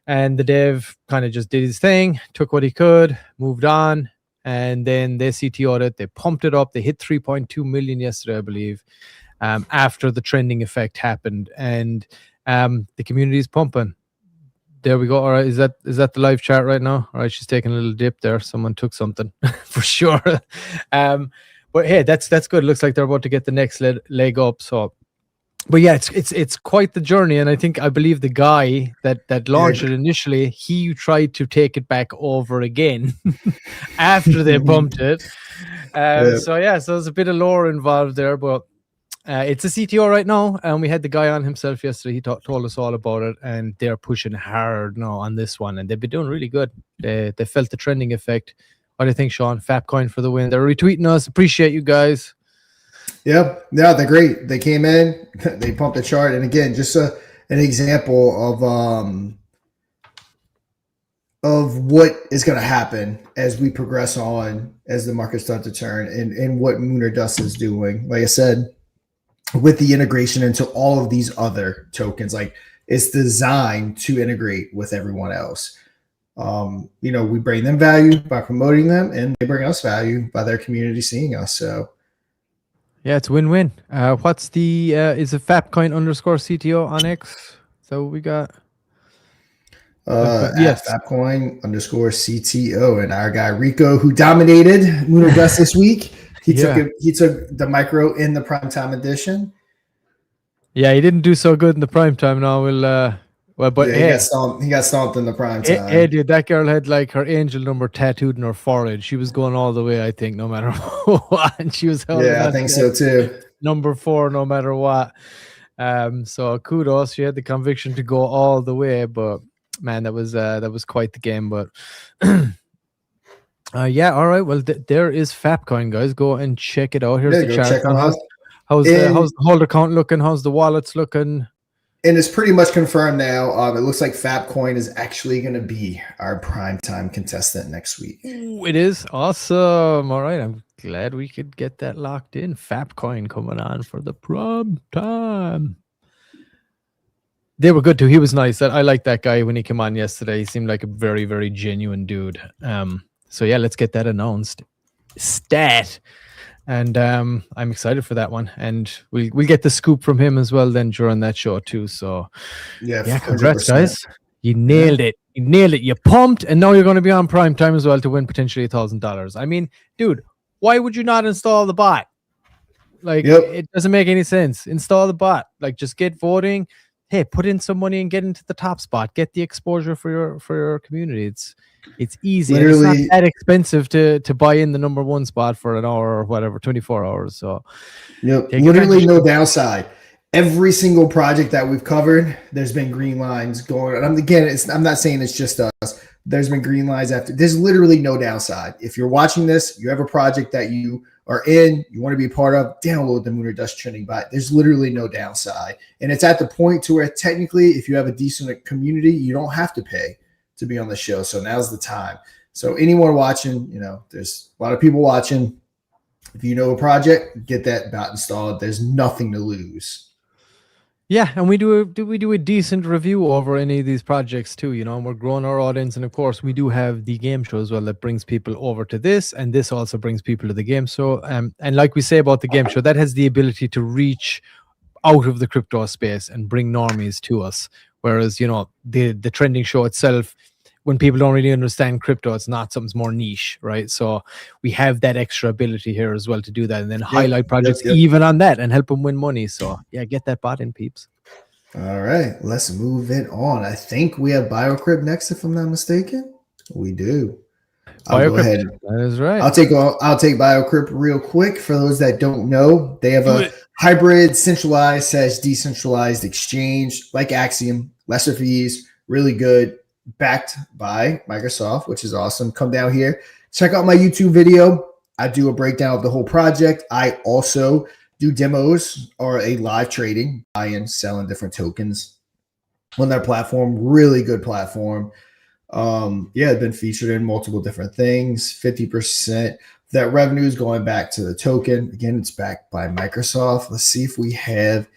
And the dev kind of just did his thing, took what he could, moved on, and then they CTO'd it. They pumped it up. They hit 3.2 million yesterday, I believe. After the trending effect happened, and the community is pumping. There we go. All right, is that the live chat right now? All right, she's taking a little dip there. Someone took something for sure. But hey, that's good. It looks like they're about to get the next leg up. So, but yeah, it's quite the journey, and I believe the guy that launched it initially, he tried to take it back over again after they pumped it. So there's a bit of lore involved there, but. It's a CTO right now, and we had the guy on himself yesterday. He told us all about it, and they're pushing hard now on this one, and they've been doing really good. They felt the trending effect. What do you think, Sean? Fapcoin for the win. They're retweeting us. Appreciate you guys. Yeah, they're great. They came in, they pumped the chart, and again, just an example of what is going to happen as we progress on, as the market starts to turn, and what Mooner Dust is doing. Like I said, with the integration into all of these other tokens, like it's designed to integrate with everyone else. We bring them value by promoting them, and they bring us value by their community seeing us. So yeah, it's win-win. What's the is it Fapcoin_CTO on X? So we got yes, Fapcoin_CTO, and our guy Rico, who dominated Mooner Dust this week. He took the micro in the primetime edition. Yeah, he didn't do so good in the primetime. Now he got stomped in the primetime. Hey, dude, that girl had like her angel number tattooed in her forehead. She was going all the way, I think, no matter what. And she was I think so too. Number 4, no matter what. So kudos. She had the conviction to go all the way, but man, that was quite the game. But yeah, all right. Well, there is Fapcoin, guys. Go and check it out. Here's the chart. How's the holder count looking? How's the wallets looking? And it's pretty much confirmed now. It looks like Fapcoin is actually going to be our primetime contestant next week. Ooh, it is awesome. All right, I'm glad we could get that locked in. Fapcoin coming on for the primetime. They were good too. He was nice. I liked that guy when he came on yesterday. He seemed like a very, very genuine dude. So yeah, let's get that announced. Stat. And I'm excited for that one. And we'll get the scoop from him as well then during that show too. So yeah, congrats 100%. Guys. You nailed it. You pumped, and now you're going to be on prime time as well to win potentially $1,000. I mean, dude, Why would you not install the bot? Like, Yep. it doesn't make any sense. Install the bot. Like, just get voting. Hey, put in some money and get into the top spot. Get the exposure for your community. It's easy. And it's not Literally, that expensive to buy in the number one spot for an hour or whatever, 24 hours. So yep, take literally advantage. no downside. Every single project that we've covered, there's been green lines going. And I'm not saying it's just us. There's been green lines after. There's literally no downside. If you're watching this, you have a project that you are in, you want to be a part of, download the Moon or Dust Trending bot. There's literally no downside. And it's at the point to where technically, if you have a decent community, you don't have to pay to be on the show. So now's the time. So anyone watching, there's a lot of people watching. If you know a project, get that bot installed. There's nothing to lose. Yeah, and we do a decent review over any of these projects too, and we're growing our audience. And of course, we do have the game show as well that brings people over to this, and this also brings people to the game show. And like we say about the game show, that has the ability to reach out of the crypto space and bring normies to us. Whereas, the trending show itself, when people don't really understand crypto, it's not something's more niche, right? So we have that extra ability here as well to do that, and then highlight projects even on that and help them win money. So yeah, get that bot in, peeps. All right, let's move it on. I think we have BioCrypt next, if I'm not mistaken. We do. I'll go ahead. That is right. I'll take BioCrypt real quick. For those that don't know, they have a hybrid centralized / decentralized exchange like Axiom, lesser fees, really good. Backed by Microsoft, which is awesome. Come down here, check out my YouTube video. I do a breakdown of the whole project. I also do demos or a live trading, buying, selling different tokens on their platform. Really good platform. It's been featured in multiple different things. 50% that revenue is going back to the token. Again, it's backed by Microsoft. Let's see if we have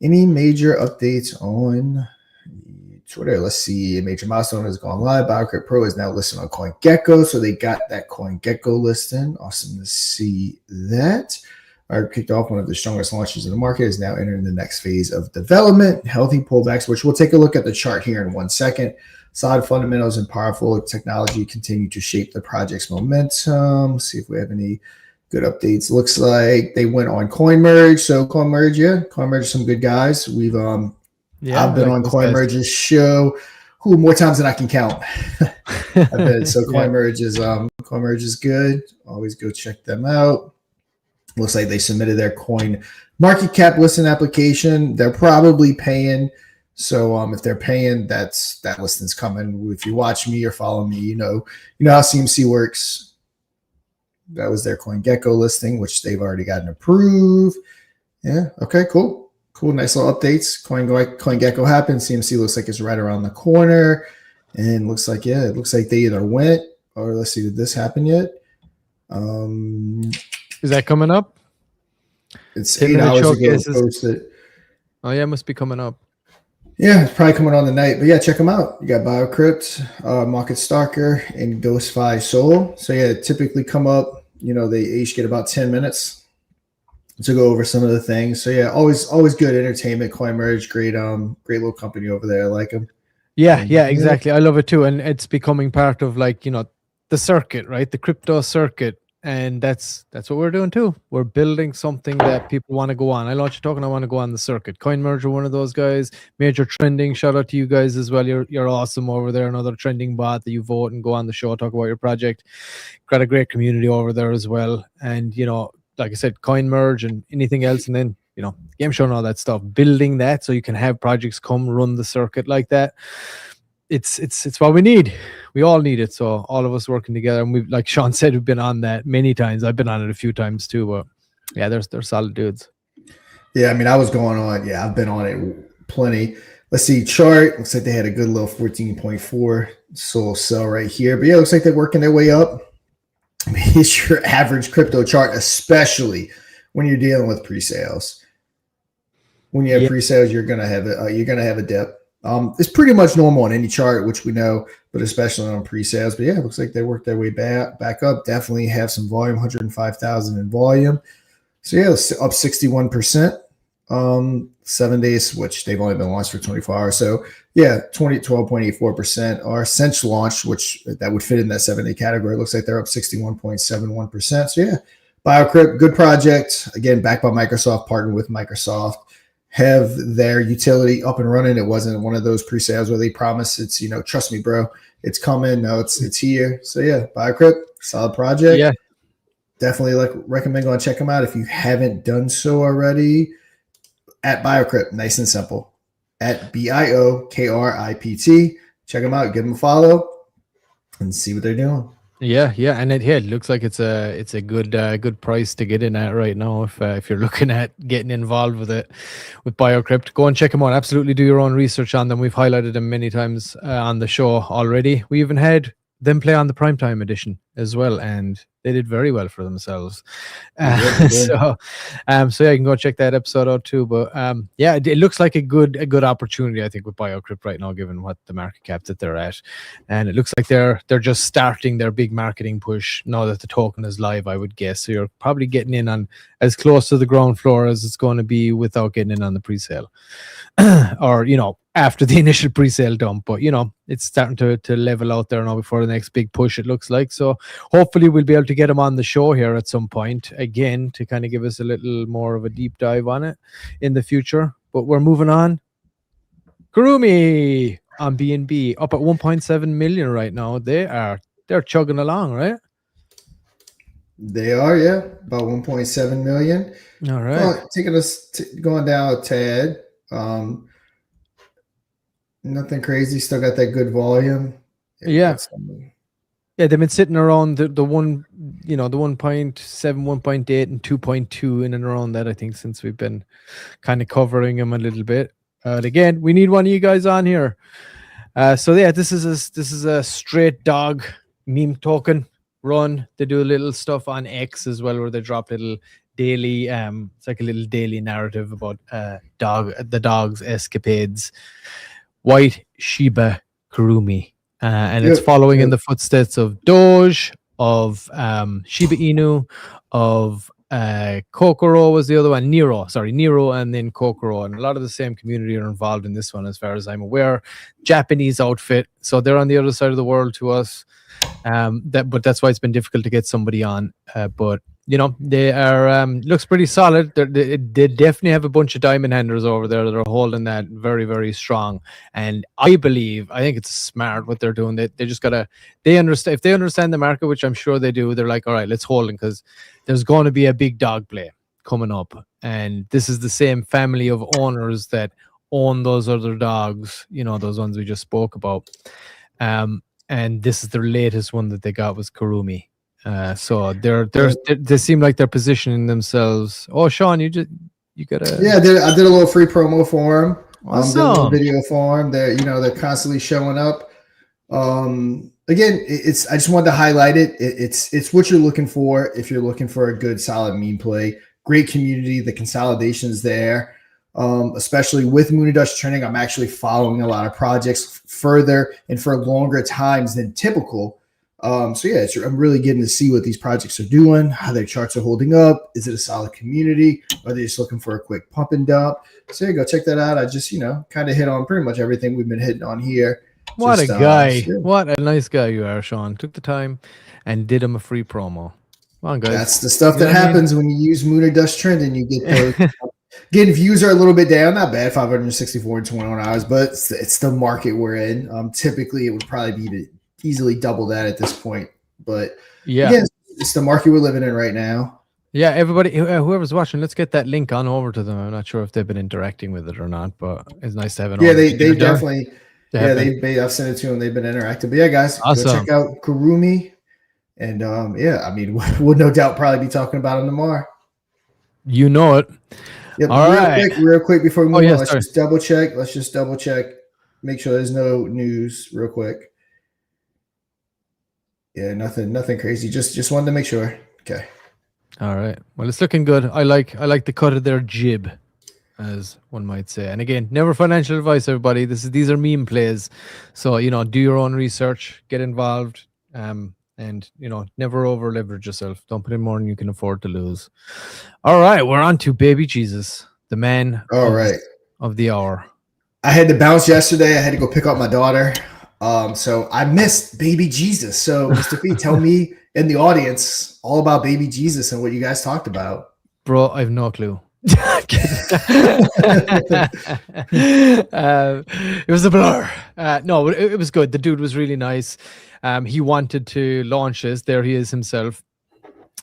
any major updates on Twitter. Let's see. A major milestone has gone live. BioCrypt Pro is now listed on CoinGecko. So they got that CoinGecko listing. Awesome to see that. BioCrypt kicked off one of the strongest launches in the market, is now entering the next phase of development. Healthy pullbacks, which we'll take a look at the chart here in 1 second. Solid fundamentals and powerful technology continue to shape the project's momentum. Let's see if we have any good updates. Looks like they went on CoinMerge. So CoinMerge, some good guys. I've been on CoinMerge's show more times than I can count. CoinMerge is good. Always go check them out. Looks like they submitted their coin market cap listing application. They're probably paying. So if they're paying, that listing's coming. If you watch me or follow me, you know how CMC works. That was their CoinGecko listing, which they've already gotten approved. Yeah. Okay, cool. Cool, nice little updates. CoinGecko happened. CMC looks like it's right around the corner. And looks like they either went or let's see, did this happen yet? Is that coming up? It's 8 hours ago posted. Oh yeah, it must be coming up. Yeah, it's probably coming on tonight. But yeah, check them out. You got BioCrypt, Market Stalker, and GhostFi Soul. So yeah, typically come up. They each get about 10 minutes to go over some of the things. So yeah, always good entertainment. CoinMerge, great little company over there. I like them. Yeah, exactly. I love it too, and it's becoming part of the circuit, right? The crypto circuit, and that's what we're doing too. We're building something that people want to go on. I launched a token. I want to go on the circuit. CoinMerge are one of those guys. Major Trending. Shout out to you guys as well. You're awesome over there. Another trending bot that you vote and go on the show, talk about your project. Got a great community over there as well, and like I said, CoinMerge and anything else, and then game show and all that stuff. Building that so you can have projects come run the circuit like that. It's what we need. We all need it. So all of us working together, and like Sean said, we've been on that many times. I've been on it a few times too. But yeah, they're solid dudes. Yeah, I mean, I was going on. Yeah, I've been on it plenty. Let's see, chart. Looks like they had a good little 14.4 soul sell right here. But yeah, looks like they're working their way up. I mean, it's your average crypto chart, especially when you're dealing with pre-sales. When you have pre-sales, you're gonna have a dip. It's pretty much normal on any chart, which we know, but especially on pre-sales. But yeah, it looks like they worked their way back up. Definitely have some volume, 105,000 in volume. So yeah, it's up 61%. 7-day switch. They've only been launched for 24 hours. So yeah, 12.84% are since launch, which that would fit in that 7-day category. It looks like they're up 61.71%. So yeah, BioCrypt, good project. Again, backed by Microsoft, partnered with Microsoft, have their utility up and running. It wasn't one of those pre-sales where they promise it's, trust me, bro, it's coming. No, it's here. So yeah, BioCrypt, solid project. Yeah. Definitely recommend going check them out if you haven't done so already. At BioCrypt, nice and simple. At BIOKRIPT. Check them out, give them a follow, and see what they're doing. Yeah, and it looks like it's a good price to get in at right now if you're looking at getting involved with it with BioCrypt. Go and check them out. Absolutely do your own research on them. We've highlighted them many times on the show already. We even had them play on the primetime edition as well, and they did very well for themselves. So yeah, you can go check that episode out too. But yeah, it looks like a good opportunity, I think, with BioCrypt right now, given what the market cap that they're at, and it looks like they're just starting their big marketing push now that the token is live, I would guess. So you're probably getting in on as close to the ground floor as it's going to be without getting in on the pre-sale, or after the initial pre-sale dump. But it's starting to level out there now before the next big push, it looks like. So hopefully we'll be able to get them on the show here at some point again to kind of give us a little more of a deep dive on it in the future. But we're moving on. Kurumi on BNB up at 1.7 million right now. They're chugging along, right? They are, yeah, about 1.7 million. All right. Well, taking us going down a tad. Nothing crazy. Still got that good volume. Yeah, they've been sitting around the 1, the 1.7, 1.8, and 2.2 in and around that, I think, since we've been kind of covering them a little bit. But again, we need one of you guys on here. So yeah, this is a straight dog meme token run. They do a little stuff on X as well, where they drop little daily it's like a little daily narrative about the dog's escapades. White Shiba Kurumi, and it's following in the footsteps of Doge, of Shiba Inu, of Kokoro was the other one, Nero, and then Kokoro, and a lot of the same community are involved in this one as far as I'm aware. Japanese outfit, so they're on the other side of the world to us. But that's why it's been difficult to get somebody on. But they are looks pretty solid. They definitely have a bunch of diamond handlers over there that are holding that very, very strong. And I think it's smart what they're doing. They just gotta understand, if they understand the market, which I'm sure they do. They're like, all right, let's hold them, because there's going to be a big dog play coming up, and this is the same family of owners that own those other dogs. Those ones we just spoke about. And this is their latest one that they got was Kurumi. So they seem like they're positioning themselves. Oh, Sean, you gotta. Yeah, I did a little free promo for them. Did a little video for them. They're constantly showing up. Again, I just wanted to highlight it. It's what you're looking for if you're looking for a good solid meme play. Great community. The consolidation's there. Especially with Moon and Dust Trending, I'm actually following a lot of projects further and for longer times than typical. So yeah, I'm really getting to see what these projects are doing, how their charts are holding up. Is it a solid community? Or are they just looking for a quick pump and dump? So yeah, go check that out. I just, kind of hit on pretty much everything we've been hitting on here. What a guy. What a nice guy you are, Sean. Took the time and did him a free promo. Come on, guys. That's the stuff that happens when you use Moon or Dust Trending. You get those. Again, views are a little bit down, not bad, 564 in 21 hours, but it's the market we're in. Typically, it would probably be easily double that at this point. But yeah, again, it's the market we're living in right now. Yeah, everybody, whoever's watching, let's get that link on over to them. I'm not sure if they've been interacting with it or not, but it's nice to have it. Yeah, they definitely. I've sent it to them. They've been interactive. But yeah, guys, awesome. Go check out Kurumi, and we'll no doubt probably be talking about them tomorrow. You know it. Yep, real quick before we move on, let's just double check. Make sure there's no news real quick. Yeah, nothing crazy. Just wanted to make sure. Okay. All right. Well, it's looking good. I like the cut of their jib, as one might say. And again, never financial advice, everybody. These are meme plays. So, do your own research, get involved, and never over leverage yourself. Don't put in more than you can afford to lose. All right, we're on to baby Jesus, the man All right. of the hour. I had to bounce yesterday. I had to go pick up my daughter. So I missed baby Jesus. So Mr. P, tell me in the audience all about baby Jesus and what you guys talked about. Bro, I have no clue. It was a blur. No, it was good. The dude was really nice. He wanted to launch this. There he is himself.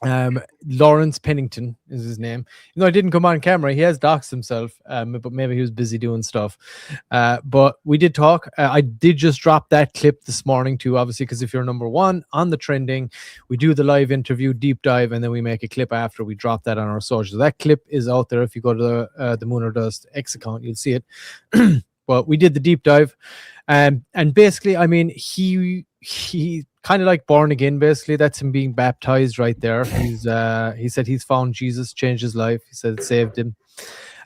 Lawrence Pennington is his name. You know, I didn't come on camera. He has doxed himself, but maybe he was busy doing stuff. But we did talk. I did just drop that clip this morning too, obviously, because if you're number one on the trending, we do the live interview, deep dive, and then we make a clip after we drop that on our socials. That clip is out there. If you go to the Moon or Dust X account, you'll see it. But we did the deep dive, and basically, I mean, he kind of like born again. Basically, that's him being baptized right there. He said he's found Jesus, changed his life. He said it saved him.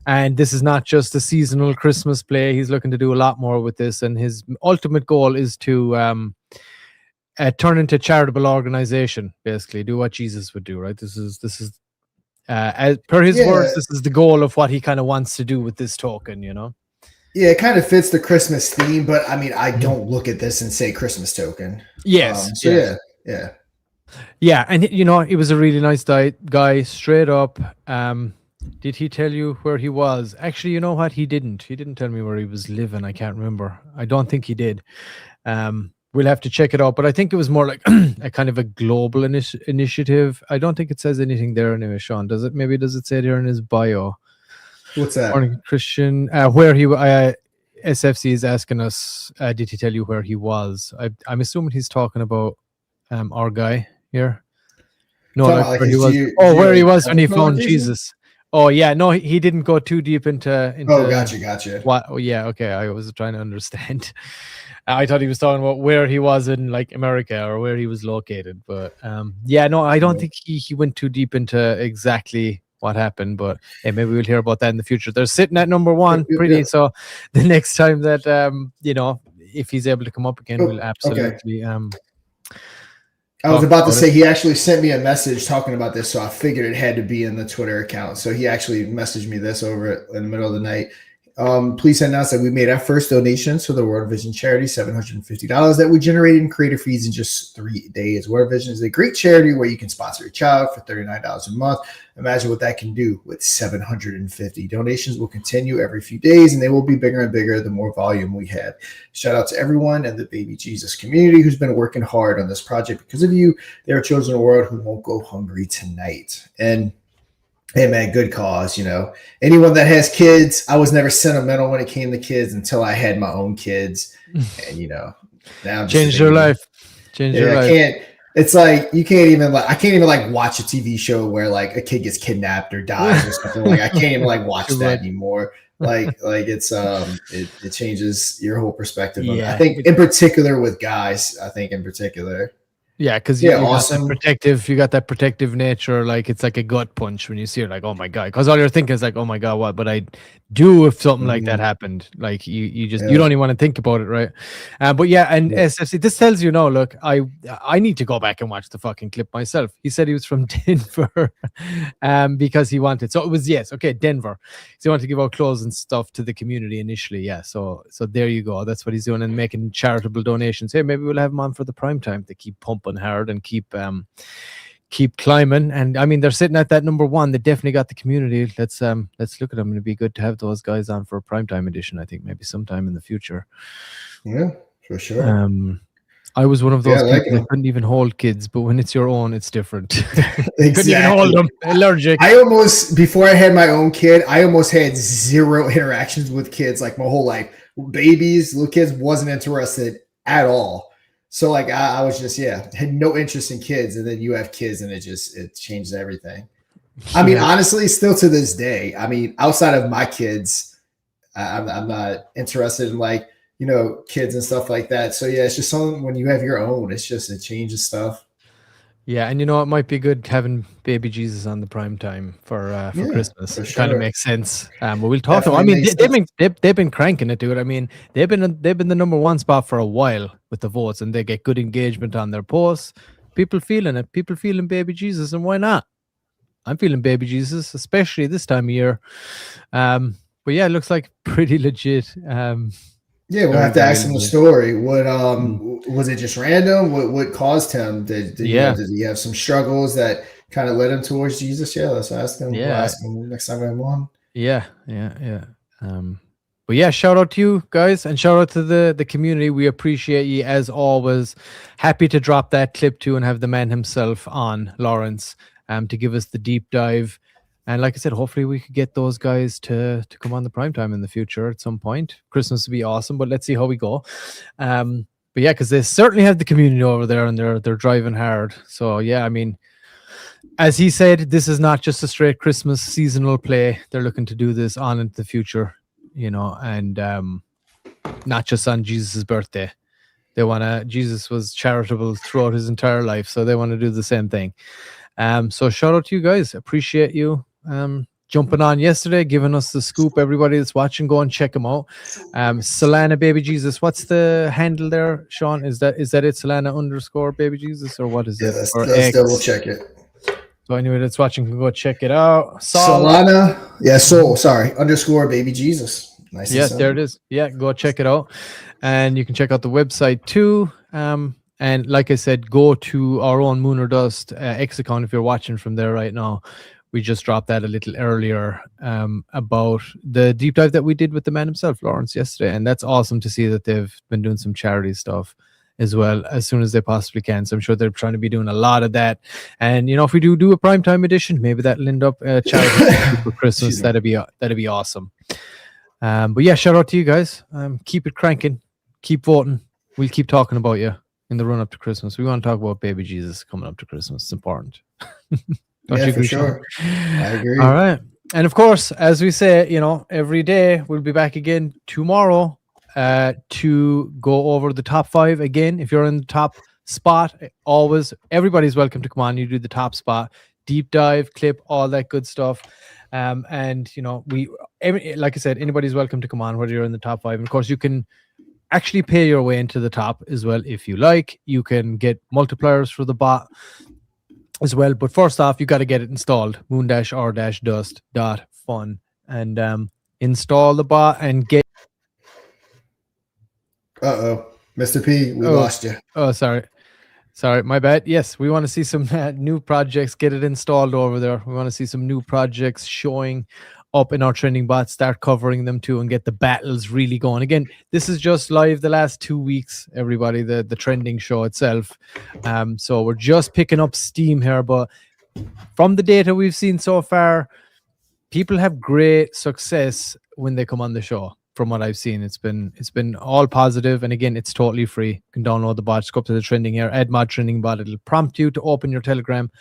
And this is not just a seasonal Christmas play. He's looking to do a lot more with this, and his ultimate goal is to turn into a charitable organization. Basically, do what Jesus would do. Right? This is as per his words. This is the goal of what he kind of wants to do with this token. You know. Yeah, it kind of fits the Christmas theme, but I mean, I don't look at this and say Christmas token. Yes. Yeah. And you know, he was a really nice guy, straight up. Did he tell you where he was? Actually, you know what? He didn't. He didn't tell me where he was living. I can't remember. I don't think he did. We'll have to check it out. But I think it was more like a kind of a global initiative. I don't think it says anything there anyway, Sean. Does it? Maybe does it say there in his bio? What's that? Morning, Christian. Where he SFC is asking us, did he tell you where he was? I'm assuming he's talking about our guy here. No, like where he was. Where he was when he found Jesus. Oh yeah, no, he didn't go too deep into. Oh, gotcha. What? Oh yeah, okay. I was trying to understand. I thought he was talking about where he was in like America or where he was located, but yeah, no, I don't think he went too deep into exactly what happened, but hey, maybe we'll hear about that in the future. They're sitting at number one pretty, so the next time that you know, if he's able to come up again, we'll absolutely I was about to say he actually sent me a message talking about this, so I figured it had to be in the Twitter account. So he actually messaged me this over in the middle of the night. Please announce that we made our first donations to the World Vision charity, $750 that we generated in creator fees in just 3 days. World Vision is a great charity where you can sponsor a child for $39 a month. Imagine what that can do with 750. Donations will continue every few days, and they will be bigger and bigger the more volume we have. Shout out to everyone in the Baby Jesus community who's been working hard on this project. Because of you, there are children in the world who won't go hungry tonight. And hey man, good cause. You know, anyone that has kids, I was never sentimental when it came to kids until I had my own kids, and you know, now change your life. Change your life. It's like I can't even like watch a TV show where like a kid gets kidnapped or dies or something. Like I can't even like watch that anymore. Like it's it changes your whole perspective. I think in particular with guys. Yeah, because you got that protective nature. Like it's like a gut punch when you see it. Like, oh my god, because all you're thinking is like, oh my god, what? But I do if something like that happened. Like you just you don't even want to think about it, right? But yeah, and SFC, this tells you, no, look, I need to go back and watch the fucking clip myself. He said he was from Denver, because he wanted. So it was Denver. So he wanted to give out clothes and stuff to the community initially. Yeah, so there you go. That's what he's doing and making charitable donations. Hey, maybe we'll have him on for the prime time to keep pumping hard and keep climbing. And I mean, they're sitting at that number one. They definitely got the community. Let's look at them. It'd be good to have those guys on for a primetime edition. I think maybe sometime in the future. Yeah, for sure. I was one of those people that couldn't even hold kids, but when it's your own, it's different. Exactly. Couldn't even hold them. Allergic. Before I had my own kid, I almost had zero interactions with kids like my whole life. Babies, little kids, wasn't interested at all. So like I was just had no interest in kids, and then you have kids, and it changes everything. I mean, honestly, still to this day, I mean, outside of my kids, I'm not interested in like, you know, kids and stuff like that. So yeah, it's just something when you have your own, it changes stuff. Yeah, and you know, it might be good having baby Jesus on the prime time for Christmas. It kind of makes sense. But we'll talk to them. I mean, they've been cranking it, dude. I mean, they've been the number one spot for a while with the votes, and they get good engagement on their posts. People feeling it. People feeling baby Jesus, and why not? I'm feeling baby Jesus, especially this time of year. But yeah, it looks like pretty legit. Yeah, we'll very, have to very ask him the legit. story. What Mm. was it just random? What caused him? Did he have some struggles that kind of led him towards Jesus? Yeah, let's ask him. We'll Yeah, ask him next time we have him on. yeah. But yeah, shout out to you guys and shout out to the community. We appreciate you as always. Happy to drop that clip too and have the man himself on, Lawrence, to give us the deep dive. And like I said, hopefully we could get those guys to come on the primetime in the future at some point. Christmas would be awesome, but let's see how we go. But yeah, because they certainly have the community over there and they're driving hard. So yeah, I mean, as he said, this is not just a straight Christmas seasonal play. They're looking to do this on into the future, and not just on Jesus' birthday. Jesus was charitable throughout his entire life, so they want to do the same thing. So shout out to you guys. Appreciate you jumping on yesterday, giving us the scoop. Everybody that's watching, go and check them out. Solana Baby Jesus. What's the handle there, Sean? Is that it? Solana _Baby Jesus, or what is it? Or Let's X? double check it. So anybody that's watching can go check it out. Solana, sorry, _Baby Jesus. Nice. Yeah, there it is. Yeah, go check it out. And you can check out the website too. And like I said, go to our own Moon or Dust X account if you're watching from there right now. We just dropped that a little earlier about the deep dive that we did with the man himself, Lawrence, yesterday. And that's awesome to see that they've been doing some charity stuff as well as soon as they possibly can. So I'm sure they're trying to be doing a lot of that. And if we do a primetime edition, maybe that'll end up charity for Christmas. That'd be awesome. But yeah, shout out to you guys. Keep it cranking, keep voting. We'll keep talking about you in the run up to Christmas. We want to talk about baby Jesus coming up to Christmas. It's important. Don't you agree, for sure. I agree. All right. And of course, as we say, every day we'll be back again tomorrow to go over the top 5 again. If you're in the top spot, everybody's welcome to come on. You do the top spot, deep dive, clip, all that good stuff. And like I said, anybody's welcome to come on, whether you're in the top 5. And of course, you can actually pay your way into the top as well if you like. You can get multipliers for the bot as well. But first off, you got to get it installed. moon-r-dust.fun and install the bot and get. Mr. P, we lost you. Oh, sorry, my bad. Yes, we want to see some new projects. Get it installed over there. We want to see some new projects showing up in our trending bot, start covering them too, and get the battles really going. Again, this is just live the last 2 weeks, everybody, the trending show itself. So we're just picking up steam here, but from the data we've seen so far, people have great success when they come on the show. From what I've seen, it's been all positive, and again, it's totally free. You can download the bot, just go up to the trending here, add mod trending bot. It'll prompt you to open your Telegram,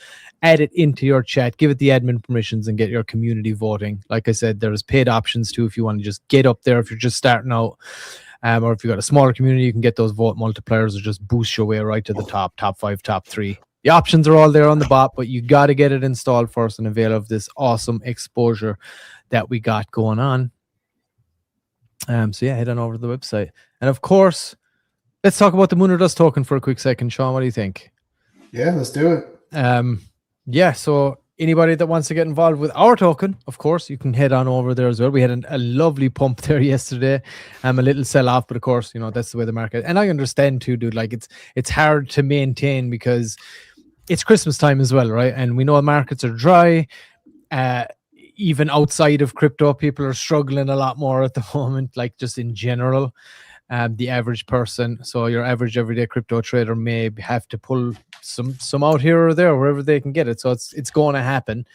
add it into your chat, give it the admin permissions, and get your community voting. Like I said, there's paid options too if you want to just get up there if you're just starting out, or if you've got a smaller community, you can get those vote multipliers or just boost your way right to the top 5, top 3. The options are all there on the bot, but you got to get it installed first and avail of this awesome exposure that we got going on. So yeah, head on over to the website. And of course, let's talk about the Moon or Dust token for a quick second. Sean, what do you think? Yeah, let's do it. Yeah, so anybody that wants to get involved with our token, of course, you can head on over there as well. We had a lovely pump there yesterday, a little sell-off, but of course, that's the way the market. And I understand too, dude, like it's hard to maintain because it's Christmas time as well, right? And we know markets are dry. Even outside of crypto, people are struggling a lot more at the moment, like just in general. The average person, so your average everyday crypto trader may have to pull some out here or there, wherever they can get it. So it's going to happen.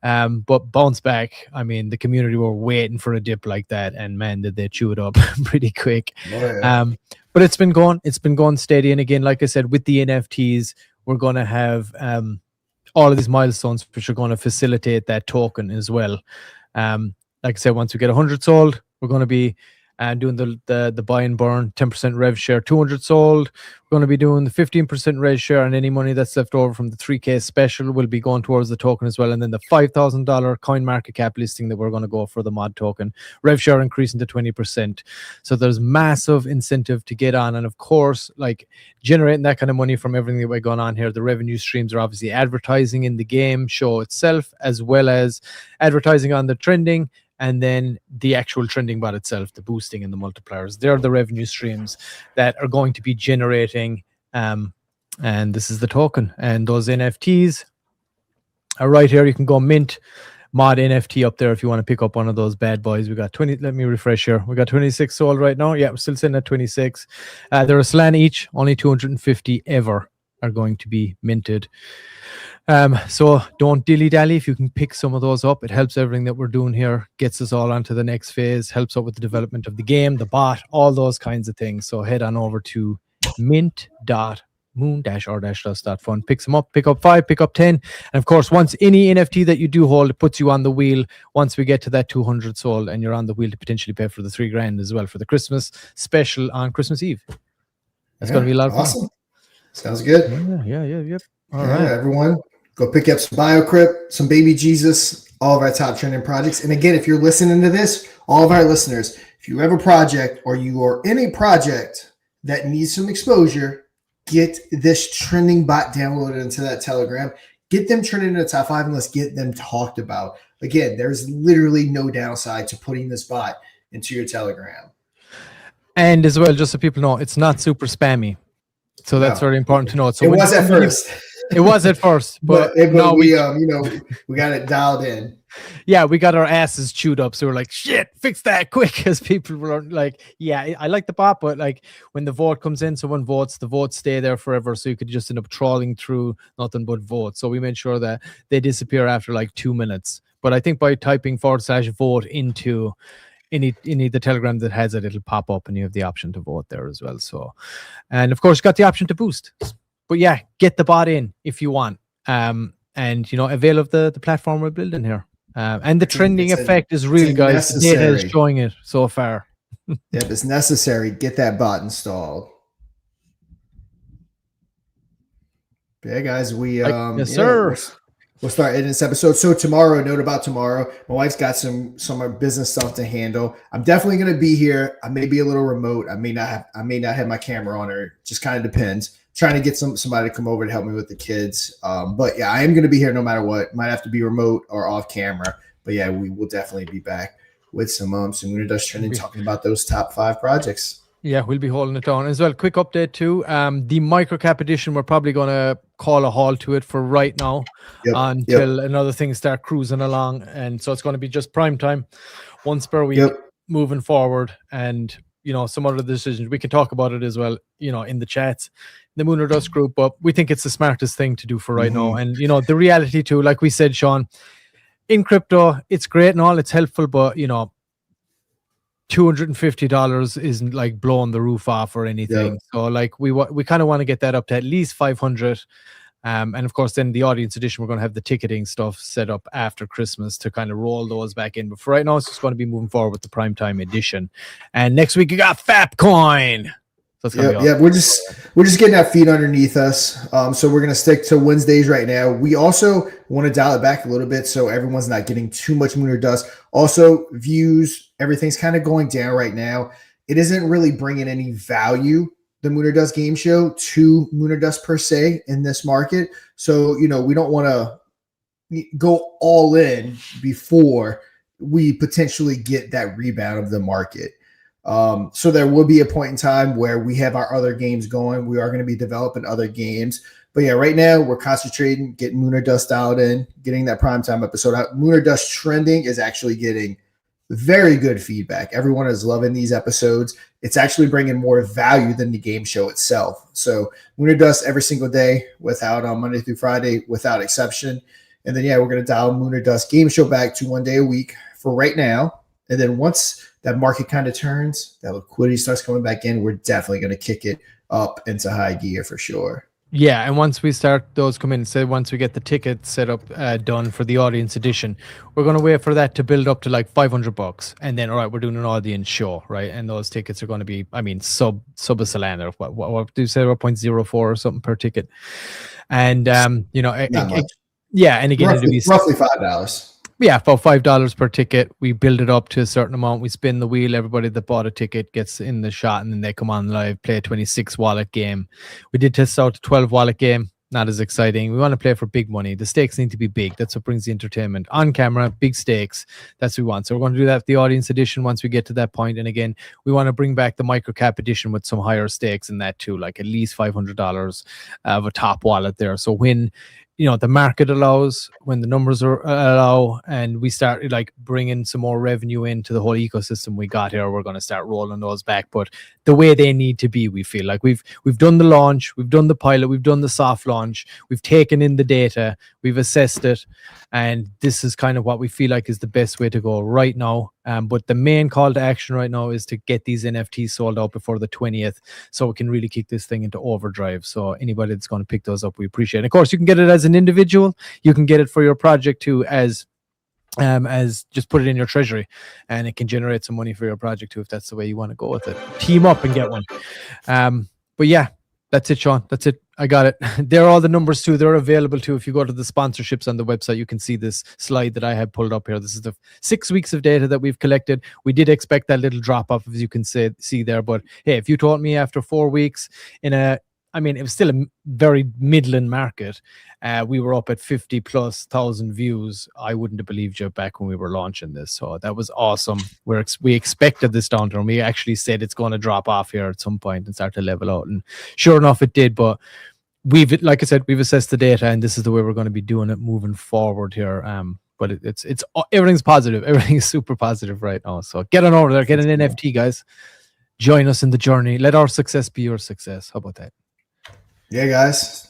But bounce back, I mean, the community were waiting for a dip like that, and man, did they chew it up pretty quick. Oh, yeah. But it's been going steady. And again, like I said, with the NFTs, we're going to have all of these milestones which are going to facilitate that token as well. Like I said, once we get 100 sold, we're going to be and doing the buy and burn, 10% rev share, 200 sold. We're going to be doing the 15% rev share, and any money that's left over from the 3K special will be going towards the token as well. And then the $5,000 coin market cap listing that we're going to go for the mod token, rev share increasing to 20%. So there's massive incentive to get on. And of course, like generating that kind of money from everything that we're going on here, the revenue streams are obviously advertising in the game show itself, as well as advertising on the trending, and then the actual trending bot itself, the boosting and the multipliers. They're the revenue streams that are going to be generating. And this is the token. And those NFTs are right here. You can go mint mod NFT up there if you want to pick up one of those bad boys. We got 20. Let me refresh here. We got 26 sold right now. Yeah, we're still sitting at 26. They're a slan each. Only 250 ever are going to be minted. So don't dilly-dally. If you can pick some of those up, it helps everything that we're doing here, gets us all onto the next phase, helps out with the development of the game, the bot, all those kinds of things. So head on over to mint.moon-r-dust.fun. Pick some up, pick up 5, pick up 10. And of course, once any NFT that you do hold, it puts you on the wheel once we get to that 200 sold, and you're on the wheel to potentially pay for the $3,000 as well for the Christmas special on Christmas Eve. That's going to be a lot of fun. Awesome. Sounds good. Yep. All right, right, everyone. Go pick up some BioCrypt, some Baby Jesus, all of our top trending projects. And again, if you're listening to this, all of our listeners, if you have a project or you are in a project that needs some exposure, get this trending bot downloaded into that Telegram. Get them trending in the top 5 and let's get them talked about. Again, there's literally no downside to putting this bot into your Telegram. And as well, just so people know, it's not super spammy. So that's very important to note. So it was at first. It was at first, but now we got it dialed in. Yeah, we got our asses chewed up. So we're like, shit, fix that quick. Because people were like, yeah, I like the bot, but like when the vote comes in, someone votes, the votes stay there forever. So you could just end up trawling through nothing but votes. So we made sure that they disappear after like 2 minutes. But I think by typing /vote into any the Telegram that has it, it'll pop up and you have the option to vote there as well. So, and of course, you got the option to boost. But yeah, get the bot in if you want. And avail of the platform we're building here. And the trending effect is real, guys. The data is showing it so far. Yep, it's necessary. Get that bot installed. Yeah, guys, yes, sir. We'll start in this episode. So tomorrow, note about tomorrow. My wife's got some business stuff to handle. I'm definitely going to be here. I may be a little remote. I may not have my camera on, or just kind of depends. Trying to get somebody to come over to help me with the kids. But yeah, I am going to be here no matter what. Might have to be remote or off camera. But yeah, we will definitely be back with some Lunar Dust Trending, talking about those top 5 projects. Yeah, we'll be holding it down as well. Quick update too. The microcap edition, we're probably going to call a halt to it for right now until another thing start cruising along. And so it's going to be just prime time once per week moving forward. And some other decisions, we can talk about it as well, in the chats, the Lunar Dust group, but we think it's the smartest thing to do for right now. And, the reality too, like we said, Sean, in crypto, it's great and all, it's helpful, but, $250 isn't like blowing the roof off or anything. Yeah. So like we kind of want to get that up to at least 500. And of course, then the audience edition, we're going to have the ticketing stuff set up after Christmas to kind of roll those back in. But for right now, it's just going to be moving forward with the primetime edition. And next week, you got FapCoin. So it's gonna be awesome. We're just getting our feet underneath us. So we're going to stick to Wednesdays right now. We also want to dial it back a little bit so everyone's not getting too much Lunar Dust. Also, views, everything's kind of going down right now. It isn't really bringing any value, the Lunar Dust game show, to Lunar Dust per se in this market. So, we don't want to go all in before we potentially get that rebound of the market. So there will be a point in time where we have our other games going. We are going to be developing other games. But yeah, right now we're concentrating, getting Lunar Dust dialed in, getting that primetime episode out. Lunar Dust Trending is actually getting very good feedback. Everyone is loving these episodes. It's actually bringing more value than the game show itself. So Lunar Dust every single day, without on Monday through Friday, without exception. And then, we're going to dial Lunar Dust game show back to 1 day a week for right now. And then once that market kind of turns, that liquidity starts coming back in, we're definitely going to kick it up into high gear for sure. Yeah, and once we start those come in, say once we get the ticket set up done for the audience edition, we're going to wait for that to build up to like $500, and then all right, we're doing an audience show, right? And those tickets are going to be, I mean, sub a Solana. What do you say? 0.04 or something per ticket, and Not much. yeah, and again, it'll be roughly $5. yeah, about $5 per ticket. We build it up to a certain amount. We spin the wheel. Everybody that bought a ticket gets in the shot, and then they come on live, play a 26 wallet game. We did test out a 12 wallet game. Not as exciting. We want to play for big money. The stakes need to be big. That's what brings the entertainment. On camera, big stakes. That's what we want. So we're going to do that with the audience edition once we get to that point. And again, we want to bring back the micro cap edition with some higher stakes in that too, like at least $500 of a top wallet there. So when the market allows, when the numbers allow, and we start like bringing some more revenue into the whole ecosystem we got here, we're going to start rolling those back. But the way they need to be, we feel like we've done the launch, we've done the pilot, we've done the soft launch, we've taken in the data, we've assessed it, and this is kind of what we feel like is the best way to go right now. But the main call to action right now is to get these NFTs sold out before the 20th, so we can really kick this thing into overdrive. So anybody that's going to pick those up, we appreciate it. Of course, you can get it as an individual. You can get it for your project too, as just put it in your treasury, and it can generate some money for your project too, if that's the way you want to go with it. Team up and get one. But yeah, that's it, Sean. That's it. I got it. There are all the numbers too. They're available too. If you go to the sponsorships on the website, you can see this slide that I had pulled up here. This is the 6 weeks of data that we've collected. We did expect that little drop off, as you can see there. But hey, if you told me after 4 weeks it was still a very middling market. We were up at 50,000+ views. I wouldn't have believed you back when we were launching this. So that was awesome. We expected this downturn. We actually said it's going to drop off here at some point and start to level out. And sure enough, it did. But like I said, we've assessed the data, and this is the way we're going to be doing it moving forward here. But it's everything's positive. Everything's super positive right now. So get on over there, get an NFT, guys. Join us in the journey. Let our success be your success. How about that? Yeah, guys.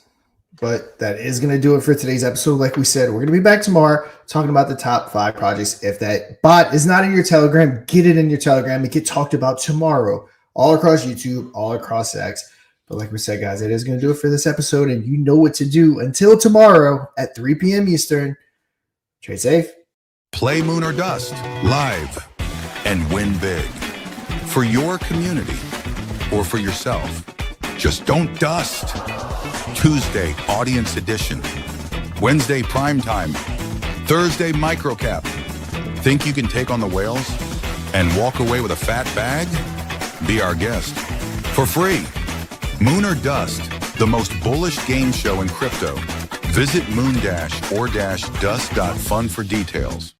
But that is going to do it for today's episode. Like we said, we're going to be back tomorrow talking about the top 5 projects. If that bot is not in your Telegram, get it in your Telegram and get talked about tomorrow all across YouTube, all across X. But like we said, guys, it is going to do it for this episode, and you know what to do. Until tomorrow at 3 p.m. Eastern, trade safe. Play Moon or Dust live and win big for your community or for yourself. Just don't dust. Tuesday, audience edition. Wednesday, primetime. Thursday, microcap. Think you can take on the whales and walk away with a fat bag? Be our guest for free. Moon or Dust, the most bullish game show in crypto. Visit moon-or-dust.fun for details.